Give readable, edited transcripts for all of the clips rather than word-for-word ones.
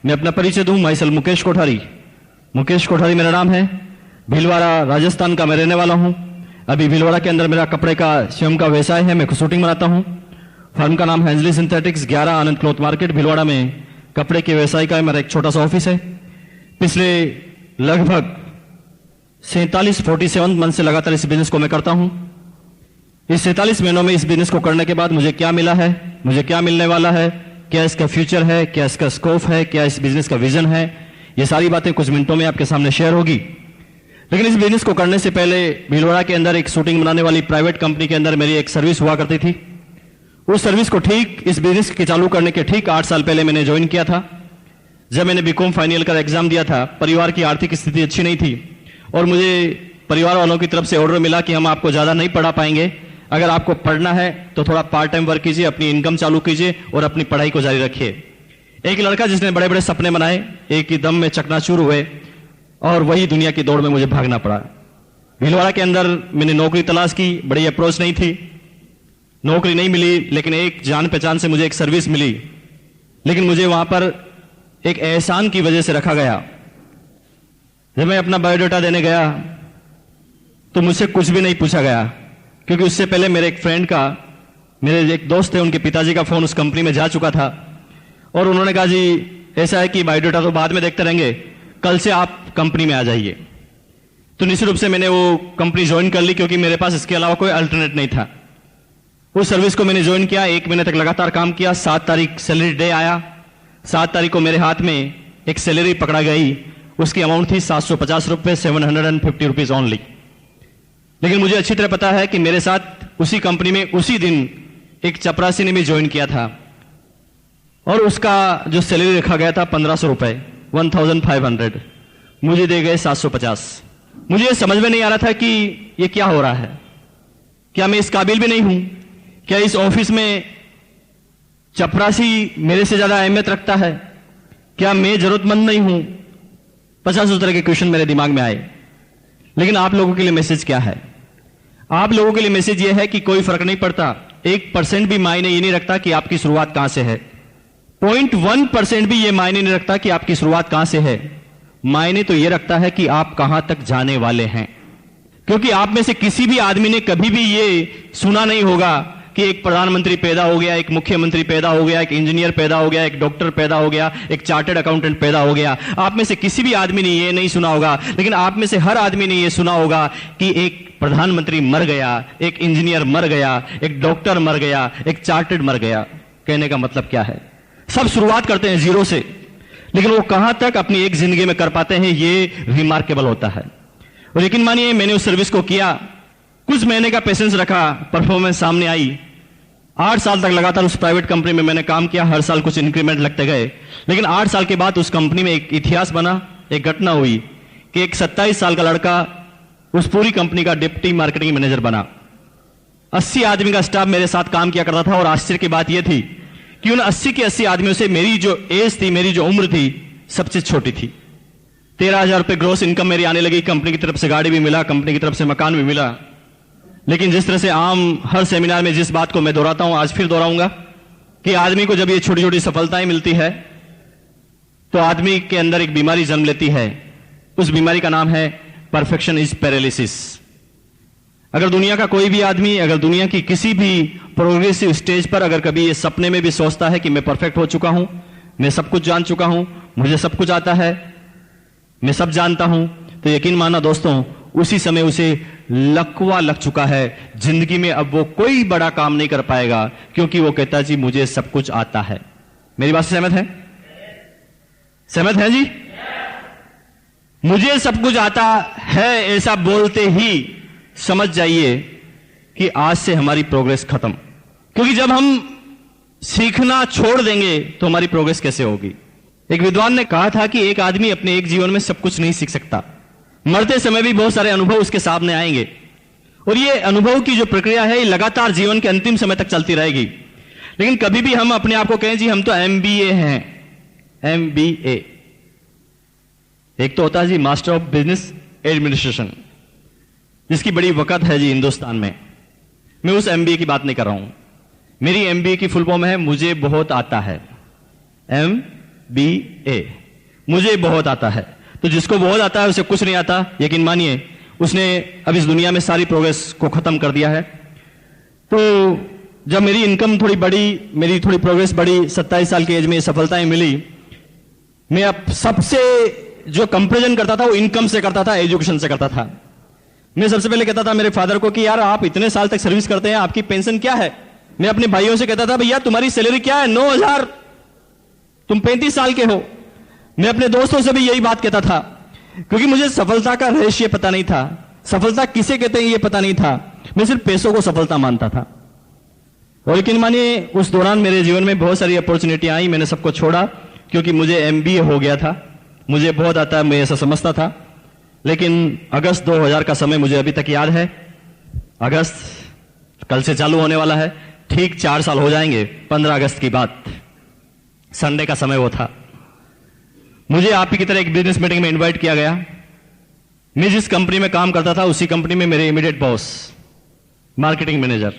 मैं अपना परिचय दूं। Myself Mukesh Kothari. मुकेश कोठारी मेरा नाम है। भीलवाड़ा राजस्थान का मैं रहने वाला हूं। अभी भीलवाड़ा के अंदर मेरा कपड़े का स्वयं का व्यवसाय है। मैं शूटिंग बनाता हूं। फर्म का नाम है एंजली सिंथेटिक्स, 11 आनंद क्लॉथ मार्केट भीलवाड़ा में कपड़े के व्यवसाय का मेरा एक छोटा सा ऑफिस है। पिछले लगभग 47 मंथ से लगातार इस बिजनेस को मैं करता हूं। इस 47 महीनों में इस बिजनेस को करने के बाद मुझे क्या मिला है, मुझे क्या मिलने वाला है, क्या इसका फ्यूचर है, क्या इसका स्कोप है, क्या इस बिजनेस का विजन है, ये सारी बातें कुछ मिनटों में आपके सामने शेयर होगी। लेकिन इस बिजनेस को करने से पहले भीलवाड़ा के अंदर एक शूटिंग बनाने वाली प्राइवेट कंपनी के अंदर मेरी एक सर्विस हुआ करती थी। उस सर्विस को ठीक इस बिजनेस के चालू करने के ठीक 8 साल पहले मैंने ज्वाइन किया था। जब मैंने बीकॉम फाइनल का एग्जाम दिया था, परिवार की आर्थिक स्थिति अच्छी नहीं थी और मुझे परिवार वालों की तरफ से ऑर्डर मिला कि हम आपको ज्यादा नहीं पढ़ा पाएंगे, अगर आपको पढ़ना है तो थोड़ा पार्ट टाइम वर्क कीजिए, अपनी इनकम चालू कीजिए और अपनी पढ़ाई को जारी रखिए। एक लड़का जिसने बड़े बड़े सपने बनाए, एक ही दम में चकनाचूर हुए और वही दुनिया की दौड़ में मुझे भागना पड़ा। भीलवाड़ा के अंदर मैंने नौकरी तलाश की, बड़ी अप्रोच नहीं थी, नौकरी नहीं मिली। लेकिन एक जान पहचान से मुझे एक सर्विस मिली। लेकिन मुझे वहां पर एक एहसान की वजह से रखा गया। जब मैं अपना बायोडाटा देने गया तो मुझसे कुछ भी नहीं पूछा गया, क्योंकि उससे पहले मेरे एक फ्रेंड का, मेरे एक दोस्त थे, उनके पिताजी का फोन उस कंपनी में जा चुका था और उन्होंने कहा जी ऐसा है कि बायोडाटा तो बाद में देखते रहेंगे, कल से आप कंपनी में आ जाइए। तो निश्चित रूप से मैंने वो कंपनी ज्वाइन कर ली, क्योंकि मेरे पास इसके अलावा कोई अल्टरनेट नहीं था। उस सर्विस को मैंने ज्वाइन किया, 1 महीने तक लगातार काम किया। 7 तारीख सैलरी डे आया। 7 तारीख को मेरे हाथ में एक सैलरी पकड़ा गई। उसकी अमाउंट थी 750 रुपए, 750 रुपीज ओनली। लेकिन मुझे अच्छी तरह पता है कि मेरे साथ उसी कंपनी में उसी दिन एक चपरासी ने भी ज्वाइन किया था और उसका जो सैलरी रखा गया था 1500 रुपए, 1500, मुझे दे गए 750। मुझे समझ में नहीं आ रहा था कि ये क्या हो रहा है। क्या मैं इस काबिल भी नहीं हूं? क्या इस ऑफिस में चपरासी मेरे से ज्यादा अहमियत रखता है? क्या मैं जरूरतमंद नहीं हूं? 50 तरह के क्वेश्चन मेरे दिमाग में आए। लेकिन आप लोगों के लिए मैसेज क्या है? आप लोगों के लिए मैसेज यह है कि कोई फर्क नहीं पड़ता, 1% भी मायने ये नहीं रखता कि आपकी शुरुआत कहां से है। 0.1% भी ये मायने नहीं रखता कि आपकी शुरुआत कहां से है। मायने तो ये रखता है कि आप कहां तक जाने वाले हैं। क्योंकि आप में से किसी भी आदमी ने कभी भी ये सुना नहीं होगा कि एक प्रधानमंत्री पैदा हो गया, एक मुख्यमंत्री पैदा हो गया, एक इंजीनियर पैदा हो गया, एक डॉक्टर पैदा हो गया, एक चार्टर्ड अकाउंटेंट पैदा हो गया। आप में से किसी भी आदमी ने ये नहीं सुना होगा। लेकिन आप में से हर आदमी ने ये सुना होगा कि एक प्रधानमंत्री मर गया, एक इंजीनियर मर गया, एक डॉक्टर मर गया, एक चार्टर्ड मर गया। कहने का मतलब क्या है? सब शुरुआत करते हैं जीरो से, लेकिन वो कहां तक अपनी एक जिंदगी में कर पाते हैं, ये रिमार्केबल होता है। और यकीन मानिए, मैंने उस सर्विस को किया, कुछ महीने का पेशेंस रखा, परफॉर्मेंस सामने आई। 8 साल तक लगातार उस प्राइवेट कंपनी में मैंने काम किया। हर साल कुछ इंक्रीमेंट लगते गए। लेकिन 8 साल के बाद उस कंपनी में एक इतिहास बना, एक घटना हुई कि एक 27 साल का लड़का उस पूरी कंपनी का डिप्टी मार्केटिंग मैनेजर बना। 80 आदमी का स्टाफ मेरे साथ काम किया करता था और आश्चर्य की बात यह थी कि उन 80 के 80 आदमियों से मेरी जो एज थी, मेरी जो उम्र थी, सबसे छोटी थी। 13,000 रुपए ग्रोस इनकम मेरी आने लगी। कंपनी की तरफ से गाड़ी भी मिला, कंपनी की तरफ से मकान भी मिला। लेकिन जिस तरह से आम हर सेमिनार में जिस बात को मैं दोहराता हूं, आज फिर दोहराऊंगा कि आदमी को जब ये छोटी छोटी सफलताएं मिलती है तो आदमी के अंदर एक बीमारी जन्म लेती है। उस बीमारी का नाम है परफेक्शन इज पैरालिसिस। अगर दुनिया का कोई भी आदमी, अगर दुनिया की किसी भी प्रोग्रेसिव स्टेज पर अगर कभी ये सपने में भी सोचता है कि मैं परफेक्ट हो चुका हूं, मैं सब कुछ जान चुका हूं, मुझे सब कुछ आता है, मैं सब जानता हूं, तो यकीन माना दोस्तों, उसी समय उसे लकवा लग चुका है। जिंदगी में अब वो कोई बड़ा काम नहीं कर पाएगा, क्योंकि वो कहता जी मुझे सब कुछ आता है। मेरी बात से सहमत है? सहमत है जी? मुझे सब कुछ आता है ऐसा बोलते ही समझ जाइए कि आज से हमारी प्रोग्रेस खत्म। क्योंकि जब हम सीखना छोड़ देंगे तो हमारी प्रोग्रेस कैसे होगी? एक विद्वान ने कहा था कि एक आदमी अपने एक जीवन में सब कुछ नहीं सीख सकता। मरते समय भी बहुत सारे अनुभव उसके सामने आएंगे और ये अनुभव की जो प्रक्रिया है ये लगातार जीवन के अंतिम समय तक चलती रहेगी। लेकिन कभी भी हम अपने आप को कहें जी हम तो MBA हैं, MBA, एक तो होता है जी मास्टर ऑफ बिजनेस एडमिनिस्ट्रेशन, जिसकी बड़ी वक़्त है जी हिंदुस्तान में। मैं उस MBA की बात नहीं कर रहा हूं। मेरी MBA की फुल फॉर्म है मुझे बहुत आता है, BA। मुझे बहुत आता है, तो जिसको बहुत आता है उसे कुछ नहीं आता, यकीन मानिए उसने अब इस दुनिया में सारी प्रोग्रेस को खत्म कर दिया है। तो जब मेरी इनकम थोड़ी बढ़ी, मेरी थोड़ी प्रोग्रेस बढ़ी, 27 साल की एज में सफलताएं मिली, मैं अब सबसे जो कंपैरिजन करता था वो इनकम से करता था, एजुकेशन से करता था। मैं सबसे पहले कहता था मेरे फादर को कि यार आप इतने साल तक सर्विस करते हैं, आपकी पेंशन क्या है? मैं अपने भाइयों से कहता था भैया तुम्हारी सैलरी क्या है? 9,000, तुम 35 साल के हो। मैं अपने दोस्तों से भी यही बात कहता था, क्योंकि मुझे सफलता का रहस्य पता नहीं था, सफलता किसे कहते हैं ये पता नहीं था। मैं सिर्फ पैसों को सफलता मानता था। और यकीन मानिए उस दौरान मेरे जीवन में बहुत सारी अपॉर्चुनिटी आई, मैंने सबको छोड़ा क्योंकि मुझे MBA हो गया था, मुझे बहुत आता है, मैं ऐसा समझता था। लेकिन अगस्त 2000 का समय मुझे अभी तक याद है। अगस्त कल से चालू होने वाला है, ठीक 4 साल हो जाएंगे 15 अगस्त की बात। संडे का समय वो था। मुझे आप ही की तरह एक बिजनेस मीटिंग में इनवाइट किया गया। मैं जिस कंपनी में काम करता था उसी कंपनी में मेरे इमीडिएट बॉस, मार्केटिंग मैनेजर,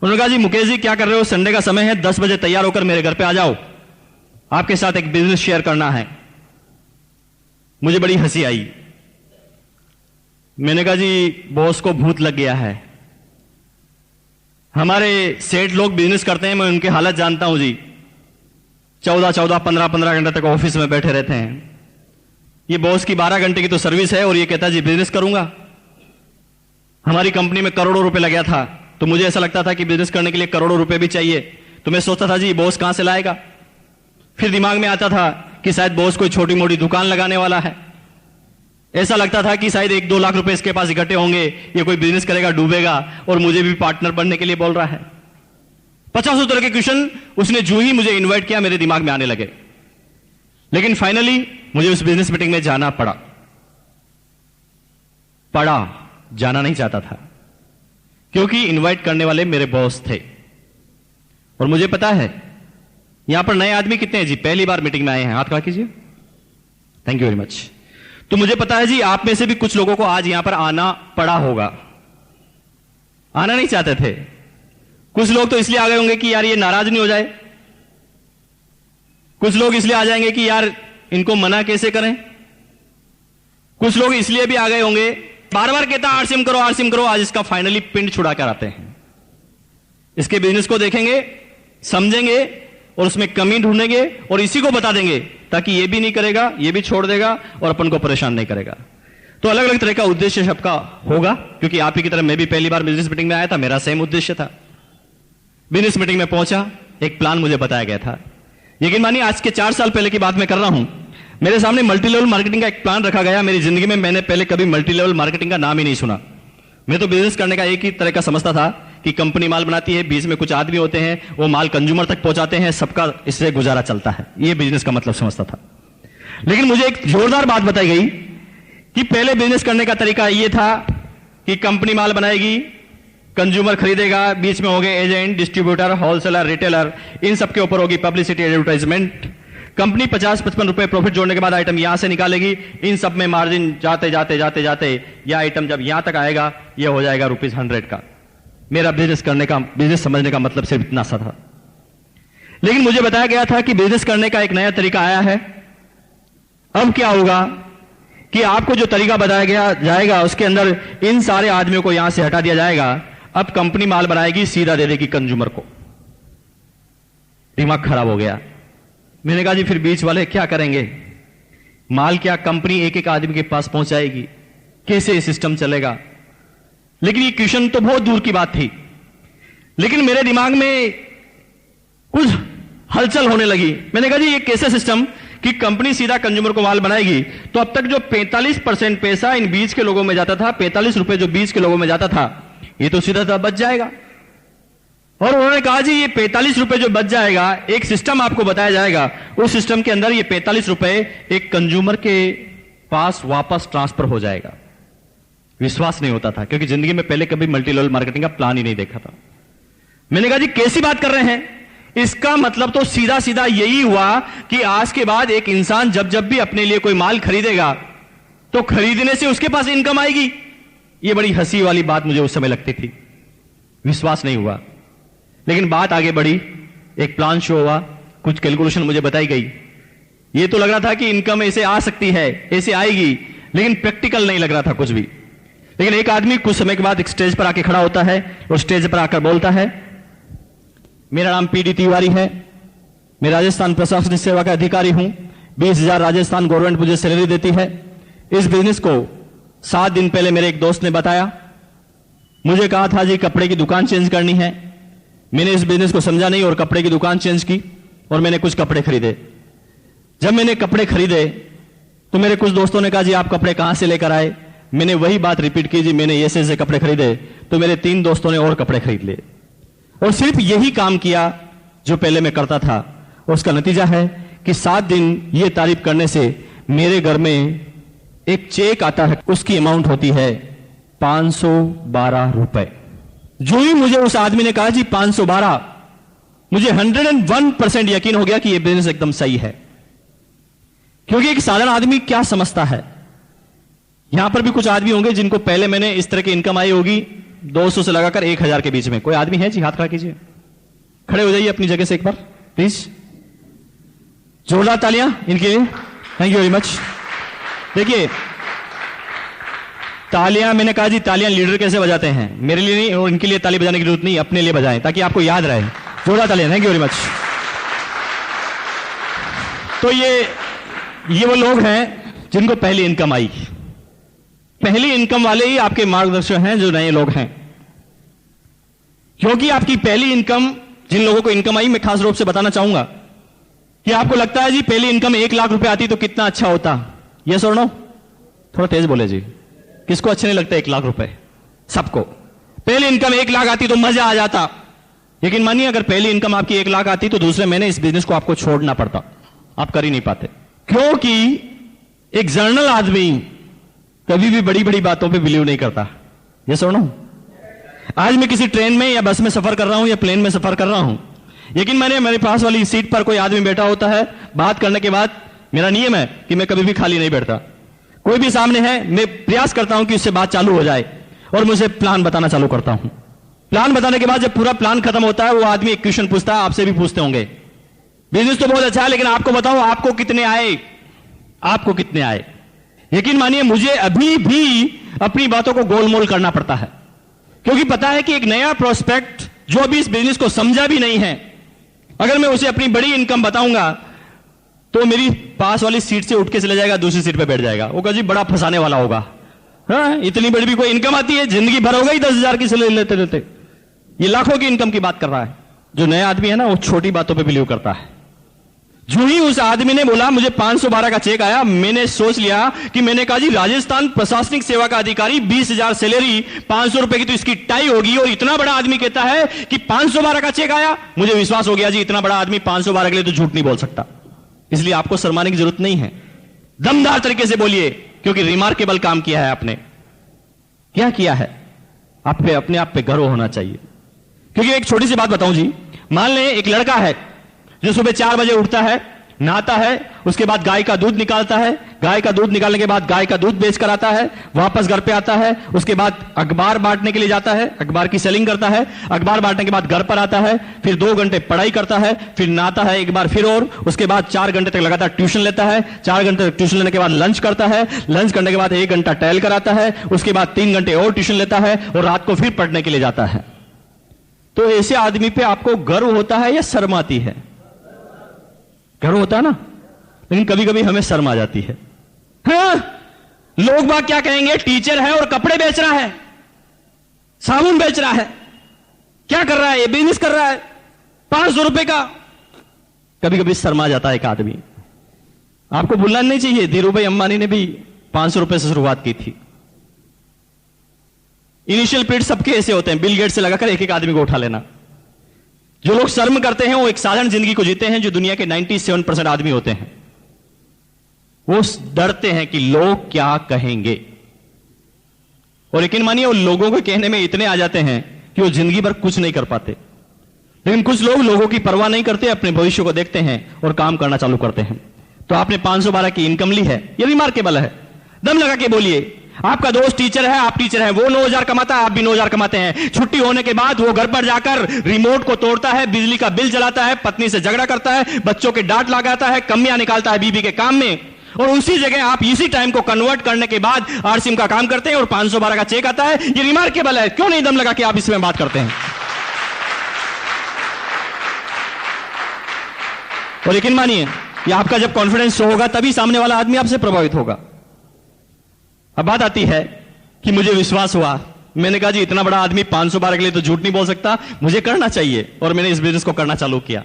उन्होंने कहा जी मुकेश जी क्या कर रहे हो, संडे का समय है, 10 बजे तैयार होकर मेरे घर पे आ जाओ, आपके साथ एक बिजनेस शेयर करना है। मुझे बड़ी हंसी आई। मैंने कहा जी बॉस को भूत लग गया है, हमारे सेठ लोग बिजनेस करते हैं, मैं उनकी हालत जानता हूं जी, 14-14, 15-15 घंटे तक ऑफिस में बैठे रहते हैं। ये बॉस की 12 घंटे की तो सर्विस है और ये कहता है जी बिजनेस करूंगा। हमारी कंपनी में करोड़ों रुपए लगा था, तो मुझे ऐसा लगता था कि बिजनेस करने के लिए करोड़ों रुपए भी चाहिए। तो मैं सोचता था जी बॉस कहां से लाएगा। फिर दिमाग में आता था कि शायद बॉस कोई छोटी मोटी दुकान लगाने वाला है। ऐसा लगता था कि शायद 1-2 लाख रुपए इसके पास इकट्ठे होंगे, ये कोई बिजनेस करेगा, डूबेगा और मुझे भी पार्टनर बनने के लिए बोल रहा है। 50 तरह के क्वेश्चन उसने जो ही मुझे इन्वाइट किया मेरे दिमाग में आने लगे। लेकिन फाइनली मुझे उस बिजनेस मीटिंग में जाना पड़ा। जाना नहीं चाहता था, क्योंकि इनवाइट करने वाले मेरे बॉस थे। और मुझे पता है यहां पर नए आदमी कितने हैं जी, पहली बार मीटिंग में आए हैं, हाथ खड़ा कीजिए, थैंक यू वेरी मच। तो मुझे पता है जी आप में से भी कुछ लोगों को आज यहां पर आना पड़ा होगा, आना नहीं चाहते थे। कुछ लोग तो इसलिए आ गए होंगे कि यार ये नाराज नहीं हो जाए, कुछ लोग इसलिए आ जाएंगे कि यार इनको मना कैसे करें, कुछ लोग इसलिए भी आ गए होंगे, बार बार कहता आरसीएम करो आरसीएम करो, आज इसका फाइनली पिंड छुड़ा कर आते हैं। इसके बिजनेस को देखेंगे, समझेंगे और उसमें कमी ढूंढेंगे और इसी को बता देंगे, ताकि ये भी नहीं करेगा, ये भी छोड़ देगा और अपन को परेशान नहीं करेगा। तो अलग अलग तरह का उद्देश्य सबका होगा, क्योंकि आप ही की तरह मैं भी पहली बार बिजनेस मीटिंग में आया था, मेरा सेम उद्देश्य था। बिजनेस मीटिंग में पहुंचा, एक प्लान मुझे बताया गया था। यकीन मानिए आज के 4 साल पहले की बात मैं कर रहा हूं। मेरे सामने मल्टी लेवल मार्केटिंग का एक प्लान रखा गया। मेरी जिंदगी में मैंने पहले कभी मल्टी लेवल मार्केटिंग का नाम ही नहीं सुना। मैं तो बिजनेस करने का एक ही तरह का समझता था कि कंपनी माल बनाती है, बीच में कुछ आदमी होते हैं, वो माल कंज्यूमर तक पहुंचाते हैं, सबका इससे गुजारा चलता है, ये बिजनेस का मतलब समझता था। लेकिन मुझे एक जोरदार बात बताई गई कि पहले बिजनेस करने का तरीका ये था कि कंपनी माल बनाएगी, कंज्यूमर खरीदेगा, बीच में हो गए एजेंट, डिस्ट्रीब्यूटर, होलसेलर, रिटेलर, इन सबके ऊपर होगी पब्लिसिटी, एडवर्टाइजमेंट। कंपनी 50-55 रुपए प्रॉफिट जोड़ने के बाद आइटम यहां से निकालेगी, इन सब में मार्जिन जाते जाते जाते जाते यह आइटम जब यहां तक आएगा यह हो जाएगा ₹100 का। मेरा बिजनेस करने का, बिजनेस समझने का मतलब सिर्फ इतना सा था। लेकिन मुझे बताया गया था कि बिजनेस करने का एक नया तरीका आया है। अब क्या होगा कि आपको जो तरीका बताया गया जाएगा उसके अंदर इन सारे आदमियों को यहां से हटा दिया जाएगा। अब कंपनी माल बनाएगी, सीधा दे देगी कंज्यूमर को। दिमाग खराब हो गया। मैंने कहा जी फिर बीच वाले क्या करेंगे, माल क्या कंपनी एक एक आदमी के पास पहुंचाएगी, कैसे सिस्टम चलेगा। लेकिन ये क्वेश्चन तो बहुत दूर की बात थी। लेकिन मेरे दिमाग में कुछ हलचल होने लगी। मैंने कहा जी ये कैसे सिस्टम कि कंपनी सीधा कंज्यूमर को माल बनाएगी, तो अब तक जो 45% पैसा इन बीच के लोगों में जाता था, 45 रुपए जो बीच के लोगों में जाता था, ये तो सीधा बच जाएगा। और उन्होंने कहा जी ये 45 रुपए जो बच जाएगा, एक सिस्टम आपको बताया जाएगा, उस सिस्टम के अंदर ये 45 रुपए एक कंज्यूमर के पास वापस ट्रांसफर हो जाएगा। विश्वास नहीं होता था, क्योंकि जिंदगी में पहले कभी मल्टी लेवल मार्केटिंग का प्लान ही नहीं देखा था। मैंने कहा जी कैसी बात कर रहे हैं, इसका मतलब तो सीधा सीधा यही हुआ कि आज के बाद एक इंसान जब जब भी अपने लिए कोई माल खरीदेगा तो खरीदने से उसके पास इनकम आएगी। यह बड़ी हंसी वाली बात मुझे उस समय लगती थी, विश्वास नहीं हुआ। लेकिन बात आगे बढ़ी, एक प्लान शो हुआ, कुछ कैलकुलेशन मुझे बताई गई ये तो लग रहा था कि इनकम ऐसे आ सकती है, ऐसे आएगी, लेकिन प्रैक्टिकल नहीं लग रहा था कुछ भी। लेकिन एक आदमी कुछ समय के बाद एक स्टेज पर आके खड़ा होता है और स्टेज पर आकर बोलता है, मेरा नाम पीडी तिवारी है, मैं राजस्थान प्रशासनिक सेवा का अधिकारी हूं, 20,000 राजस्थान गवर्नमेंट मुझे सैलरी देती है। इस बिजनेस को 7 दिन पहले मेरे एक दोस्त ने बताया, मुझे कहा था जी कपड़े की दुकान चेंज करनी है। मैंने इस बिजनेस को समझा नहीं और कपड़े की दुकान चेंज की और मैंने कुछ कपड़े खरीदे। जब मैंने कपड़े खरीदे तो मेरे कुछ दोस्तों ने कहा जी आप कपड़े कहां से लेकर आए। मैंने वही बात रिपीट की, जी मैंने ऐसे कपड़े खरीदे। तो मेरे 3 दोस्तों ने और कपड़े खरीद लिए और सिर्फ यही काम किया जो पहले मैं करता था। और उसका नतीजा है कि 7 दिन ये तारीफ करने से मेरे घर में एक चेक आता है, उसकी अमाउंट होती है 512 रुपए। जो ही मुझे उस आदमी ने कहा जी 512, मुझे 101% यकीन हो गया कि यह बिजनेस एकदम सही है। क्योंकि एक साधारण आदमी क्या समझता है, यहां पर भी कुछ आदमी होंगे जिनको पहले मैंने इस तरह की इनकम आई होगी 200 से लगाकर 1000 के बीच में। कोई आदमी है जी? हाथ खड़ा कीजिए, खड़े हो जाइए अपनी जगह से एक बार प्लीज। जोरदार तालियां इनके लिए, थैंक यू वेरी मच। देखिए तालियां, मैंने कहा जी तालियां लीडर कैसे बजाते हैं, मेरे लिए नहीं और इनके लिए ताली बजाने की जरूरत नहीं, अपने लिए बजाएं ताकि आपको याद रहे। जोरदार तालियां, थैंक यू वेरी मच। तो ये वो लोग हैं जिनको पहली इनकम आई। पहली इनकम वाले ही आपके मार्गदर्शक हैं जो नए लोग हैं। क्योंकि आपकी पहली इनकम, जिन लोगों को इनकम आई, मैं खास रूप से बताना चाहूंगा कि आपको लगता है जी पहली इनकम 1 लाख रुपए आती तो कितना अच्छा होता। यस और नो? थोड़ा तेज बोले जी। किसको अच्छे नहीं लगता 1 लाख रुपए? सबको। पहली इनकम 1 लाख आती तो मजा आ जाता। लेकिन मानिए अगर पहली इनकम आपकी 1 लाख आती तो दूसरे महीने इस बिजनेस को आपको छोड़ना पड़ता, आप कर ही नहीं पाते। क्योंकि एक जर्नल आदमी कभी भी बड़ी बड़ी बातों पे बिलीव नहीं करता। यस और नो? आज मैं किसी ट्रेन में या बस में सफर कर रहा हूं या प्लेन में सफर कर रहा हूं, लेकिन मेरे पास वाली सीट पर कोई आदमी बैठा होता है, बात करने के बाद मेरा नियम है कि मैं कभी भी खाली नहीं बैठता। कोई भी सामने है, मैं प्रयास करता हूं कि उससे बात चालू हो जाए और मुझे प्लान बताना चालू करता हूं। प्लान बताने के बाद जब पूरा प्लान खत्म होता है, वो आदमी एक क्वेश्चन पूछता है, आपसे भी पूछते होंगे, बिजनेस तो बहुत अच्छा है लेकिन आपको बताओ आपको कितने आए, आपको कितने आए। यकीन मानिए मुझे अभी भी अपनी बातों को गोलमोल करना पड़ता है, क्योंकि पता है कि एक नया प्रोस्पेक्ट जो अभी इस बिजनेस को समझा भी नहीं है, अगर मैं उसे अपनी बड़ी इनकम बताऊंगा तो मेरी पास वाली सीट से उठ के चले जाएगा, दूसरी सीट पे बैठ जाएगा। वो कहा जी बड़ा फंसाने वाला होगा। हाँ, इतनी बड़ी भी कोई इनकम आती है? जिंदगी भर होगा ही 10,000 की सैलरी लेते लेते। ये लाखों की इनकम की बात कर रहा है। जो नया आदमी है ना, वो छोटी बातों पे बिलीव करता है। जो ही उस आदमी ने बोला मुझे 512 का चेक आया, मैंने सोच लिया कि मैंने कहा जी राजस्थान प्रशासनिक सेवा का अधिकारी, 20,000 सैलरी, 500 रुपए की तो इसकी टाई होगी। और इतना बड़ा आदमी कहता है कि 512 का चेक आया, मुझे विश्वास हो गया जी इतना बड़ा आदमी 512 के लिए तो झूठ नहीं बोल सकता। इसलिए आपको शर्माने की जरूरत नहीं है, दमदार तरीके से बोलिए, क्योंकि रिमार्केबल काम किया है आपने। क्या किया है? आप पे अपने आप पे गर्व होना चाहिए। क्योंकि एक छोटी सी बात बताऊं जी, मान लें एक लड़का है जो सुबह 4 बजे उठता है, नहाता है, उसके बाद गाय का दूध निकालता है, गाय का दूध निकालने के बाद गाय का दूध बेच कर आता है, वापस घर पे आता है, उसके बाद अखबार बांटने के लिए जाता है, अखबार की सेलिंग करता है, अखबार बांटने के बाद घर पर आता है, फिर 2 घंटे पढ़ाई करता है, फिर नहाता है एक बार फिर, और उसके बाद 4 घंटे तक लगातार ट्यूशन लेता है, 4 घंटे तक ट्यूशन लेने के बाद लंच करता है, लंच करने के बाद 1 घंटा टहल कर आता है, उसके बाद 3 घंटे और ट्यूशन लेता है और रात को फिर पढ़ने के लिए जाता है। तो ऐसे आदमी पे आपको गर्व होता है या शर्म आती है? गर्व होता है ना, लेकिन कभी कभी हमें शर्म आ जाती है। हाँ, लोग बात क्या कहेंगे, टीचर है और कपड़े बेच रहा है, साबुन बेच रहा है, क्या कर रहा है, ये बिजनेस कर रहा है 500 रुपए का। कभी कभी शर्मा जाता है एक आदमी। आपको भूलना नहीं चाहिए, धीरूभाई अंबानी ने भी 500 रुपए से शुरुआत की थी। इनिशियल पीरियड सबके ऐसे होते हैं, बिल गेट से लगाकर एक एक आदमी को उठा लेना। जो लोग शर्म करते हैं वो एक साधारण जिंदगी को जीते हैं, जो दुनिया के 97% आदमी होते हैं वो डरते हैं कि लोग क्या कहेंगे। और यकीन मानिए वो लोगों के कहने में इतने आ जाते हैं कि वो जिंदगी भर कुछ नहीं कर पाते। लेकिन कुछ लोग लोगों की परवाह नहीं करते, अपने भविष्य को देखते हैं और काम करना चालू करते हैं। तो आपने 512 की इनकम ली है, ये रिमार्केबल है। दम लगा के बोलिए, आपका दोस्त टीचर है, आप टीचर हैं, वो 9,000 कमाता है, आप भी 9,000 कमाते हैं। छुट्टी होने के बाद वो घर पर जाकर रिमोट को तोड़ता है, बिजली का बिल जलाता है, पत्नी से झगड़ा करता है, बच्चों के डांट लगाता है, कमियां निकालता है बीबी के काम में, और उसी जगह आप इसी टाइम को कन्वर्ट करने के बाद आरसीएम का काम करते हैं और 512 का चेक आता है। ये रिमार्केबल है। क्यों नहीं दम लगा कि आप इसमें बात करते हैं? और यकीन मानिए, ये आपका जब कॉन्फिडेंस शो होगा तभी सामने वाला आदमी आपसे प्रभावित होगा। अब बात आती है कि मुझे विश्वास हुआ, मैंने कहा जी इतना बड़ा आदमी 512 के लिए तो झूठ नहीं बोल सकता, मुझे करना चाहिए, और मैंने इस बिजनेस को करना चालू किया।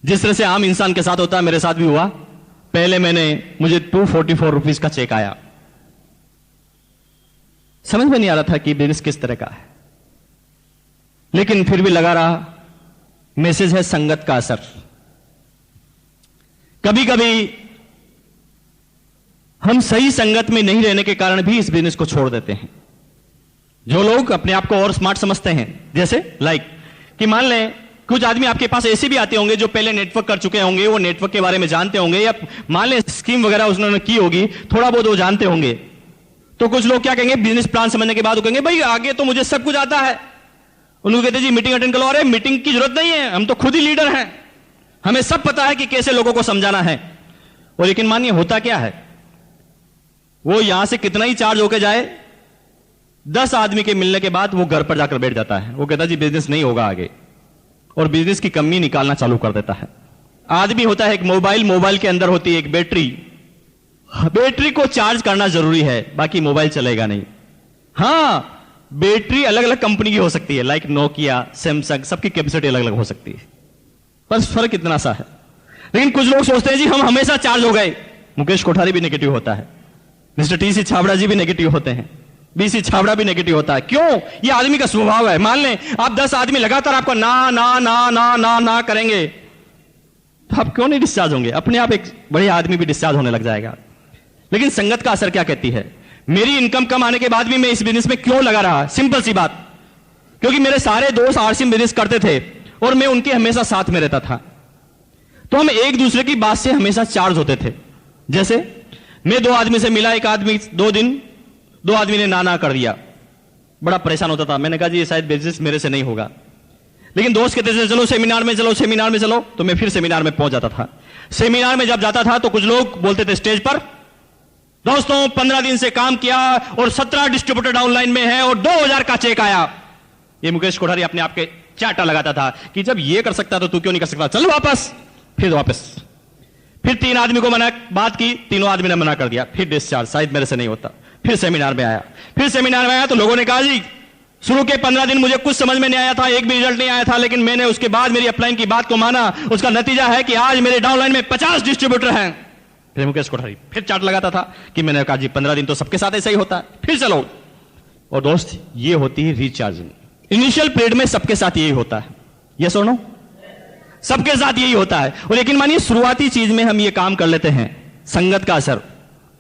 जिस तरह से आम इंसान के साथ होता है मेरे साथ भी हुआ। पहले मुझे 244 रुपीज का चेक आया। समझ में नहीं आ रहा था कि बिजनेस किस तरह का है, लेकिन फिर भी लगा रहा। मैसेज है संगत का असर। कभी कभी हम सही संगत में नहीं रहने के कारण भी इस बिजनेस को छोड़ देते हैं। जो लोग अपने आप को और स्मार्ट समझते हैं, जैसे कि मान लें कुछ आदमी आपके पास ऐसे भी आते होंगे जो पहले नेटवर्क कर चुके होंगे, वो नेटवर्क के बारे में जानते होंगे, या मान लें स्कीम वगैरह उन्होंने की होगी, थोड़ा बहुत वो जानते होंगे। तो कुछ लोग क्या कहेंगे, बिजनेस प्लान समझने के बाद वो कहेंगे भाई आगे तो मुझे सब कुछ आता है। उनको कहते जी मीटिंग अटेंड करो। अरे मीटिंग की जरूरत नहीं है, हम तो खुद ही लीडर हैं, हमें सब पता है कि कैसे लोगों को समझाना है। और लेकिन मानिए होता क्या है, वो यहां से कितना ही चार्ज होके जाए, 10 आदमी के मिलने के बाद वो घर पर जाकर बैठ जाता है। वो कहता जी बिजनेस नहीं होगा आगे, और बिजनेस की कमी निकालना चालू कर देता है। आदमी होता है एक मोबाइल के अंदर होती है एक बैटरी। बैटरी को चार्ज करना जरूरी है, बाकी मोबाइल चलेगा नहीं। हां, बैटरी अलग अलग कंपनी की हो सकती है, लाइक नोकिया, सैमसंग, सबकी कैपेसिटी अलग अलग हो सकती है, बस फर्क इतना सा है। लेकिन कुछ लोग सोचते हैं जी हम हमेशा चार्ज हो गए। मुकेश कोठारी भी नेगेटिव होता है, मिस्टर टीसी छाबड़ा जी भी नेगेटिव होते हैं, बीसी छाबड़ा भी नेगेटिव होता है। क्यों? ये आदमी का स्वभाव है। मान लें आप 10 आदमी लगातार आपको ना ना ना ना ना ना करेंगे, तो आप क्यों नहीं डिस्चार्ज होंगे? अपने आप एक बढ़िया आदमी भी डिस्चार्ज होने लग जाएगा। लेकिन संगत का असर क्या कहती है? मेरी इनकम कम आने के बाद भी मैं इस बिजनेस में क्यों लगा रहा? सिंपल सी बात, क्योंकि मेरे सारे दोस्त आरसीएम बिजनेस करते थे और मैं उनके हमेशा साथ में रहता था, तो हम एक दूसरे की बात से हमेशा चार्ज होते थे। जैसे मैं 2 आदमी से मिला, एक आदमी 2 दिन 2 आदमी ने ना ना कर दिया, बड़ा परेशान होता था। मैंने कहा जी ये शायद बिजनेस मेरे से नहीं होगा, लेकिन दोस्त कहते थे चलो सेमिनार में चलो, सेमिनार में चलो, तो मैं फिर सेमिनार में पहुंच जाता था। सेमिनार में जब जाता था तो कुछ लोग बोलते थे स्टेज पर, दोस्तों 15 दिन से काम किया और 17 डिस्ट्रीब्यूटर डाउनलाइन में है और 2,000 का चेक आया। ये मुकेश कोठारी अपने आप के चाटा लगाता था कि जब ये कर सकता तो तू क्यों नहीं कर सकता, चल वापस। फिर वापस, फिर 3 आदमी को बात की, तीनों आदमी ने मना कर दिया, फिर डिस्चार्ज, शायद मेरे से नहीं होता। फिर सेमिनार में आया, तो लोगों ने कहा जी शुरू के 15 दिन मुझे कुछ समझ में नहीं आया था, एक भी रिजल्ट नहीं आया था, लेकिन मैंने उसके बाद मेरी अपलाइन की बात को माना। उसका नतीजा है कि आज मेरे डाउनलाइन में 50 डिस्ट्रीब्यूटर हैं। फिर मुकेश कोठारी फिर चार्ट लगाता था कि मैंने कहा जी 15 दिन तो सबके साथ ऐसा ही होता है, फिर चलो। और दोस्त ये होती है रिचार्जिंग। इनिशियल पीरियड में सबके साथ यही होता है, ये सुनो, सबके साथ यही होता है। और लेकिन मानिए शुरुआती चीज में हम ये काम कर लेते हैं, संगत का असर,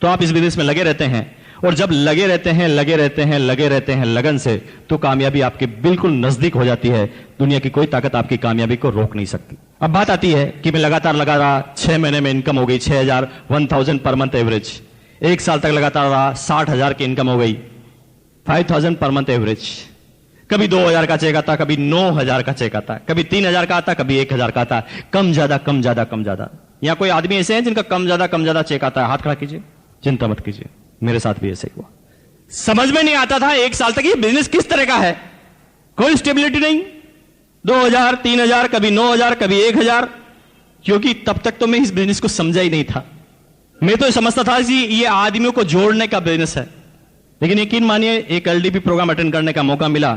तो आप इस बिजनेस में लगे रहते हैं, और जब लगे रहते हैं लगन से, तो कामयाबी आपके बिल्कुल नजदीक हो जाती है। दुनिया की कोई ताकत आपकी कामयाबी को रोक नहीं सकती। अब बात आती है कि मैं लगातार लगा रहा, 6 महीने में इनकम हो गई 6,000, 1,000 पर मंथ एवरेज। 1 साल तक लगातार रहा, 60,000 की इनकम हो गई, 5,000 पर मंथ एवरेज। कभी 2,000 का चेक आता, कभी 9,000 का चेक आता, कभी 3,000 का आता, कभी 1,000 का आता, कम ज्यादा। यहां कोई आदमी ऐसे हैं जिनका कम ज्यादा चेक आता है? हाथ खड़ा कीजिए, चिंता मत कीजिए, मेरे साथ भी ऐसे हुआ। समझ में नहीं आता था 1 साल तक ये बिजनेस किस तरह का है, कोई स्टेबिलिटी नहीं, 2,000, 3,000, कभी 9,000, कभी 1,000, क्योंकि तब तक तो मैं इस बिजनेस को समझा ही नहीं था। मैं तो समझता था कि ये आदमियों को जोड़ने का बिजनेस है। लेकिन यकीन मानिए, एक एलडीपी प्रोग्राम अटेंड करने का मौका मिला,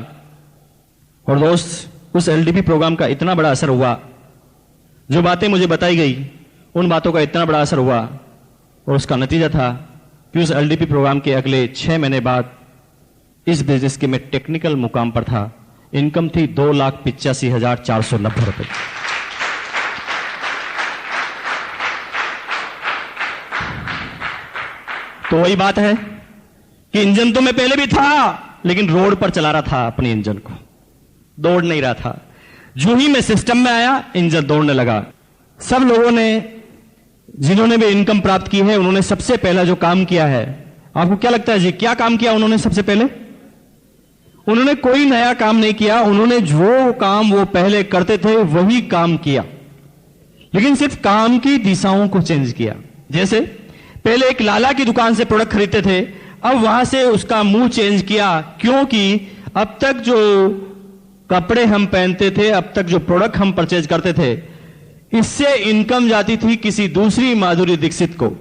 और दोस्त उस एलडीपी प्रोग्राम का इतना बड़ा असर हुआ, जो बातें मुझे बताई गई उन बातों का इतना बड़ा असर हुआ, और उसका नतीजा था कि उस एलडीपी प्रोग्राम के अगले 6 महीने बाद इस बिजनेस के मैं टेक्निकल मुकाम पर था। इनकम थी 2,85,490 रुपए। तो वही बात है कि इंजन तो मैं पहले भी था, लेकिन रोड पर चला रहा था अपने इंजन को, दौड़ नहीं रहा था। जो ही मैं सिस्टम में आया, इंजन दौड़ने लगा। सब लोगों ने जिन्होंने भी इनकम प्राप्त की है, उन्होंने सबसे पहला जो काम किया है, आपको क्या लगता है जी, क्या काम किया उन्होंने? सबसे पहले उन्होंने कोई नया काम नहीं किया, उन्होंने जो काम वो पहले करते थे वही काम किया, लेकिन सिर्फ काम की दिशाओं को चेंज किया। जैसे पहले एक लाला की दुकान से प्रोडक्ट खरीदते थे, अब वहां से उसका मुंह चेंज किया, क्योंकि अब तक जो कपड़े हम पहनते थे, अब तक जो प्रोडक्ट हम परचेज करते थे, इससे इनकम जाती थी किसी दूसरी माधुरी दीक्षित को।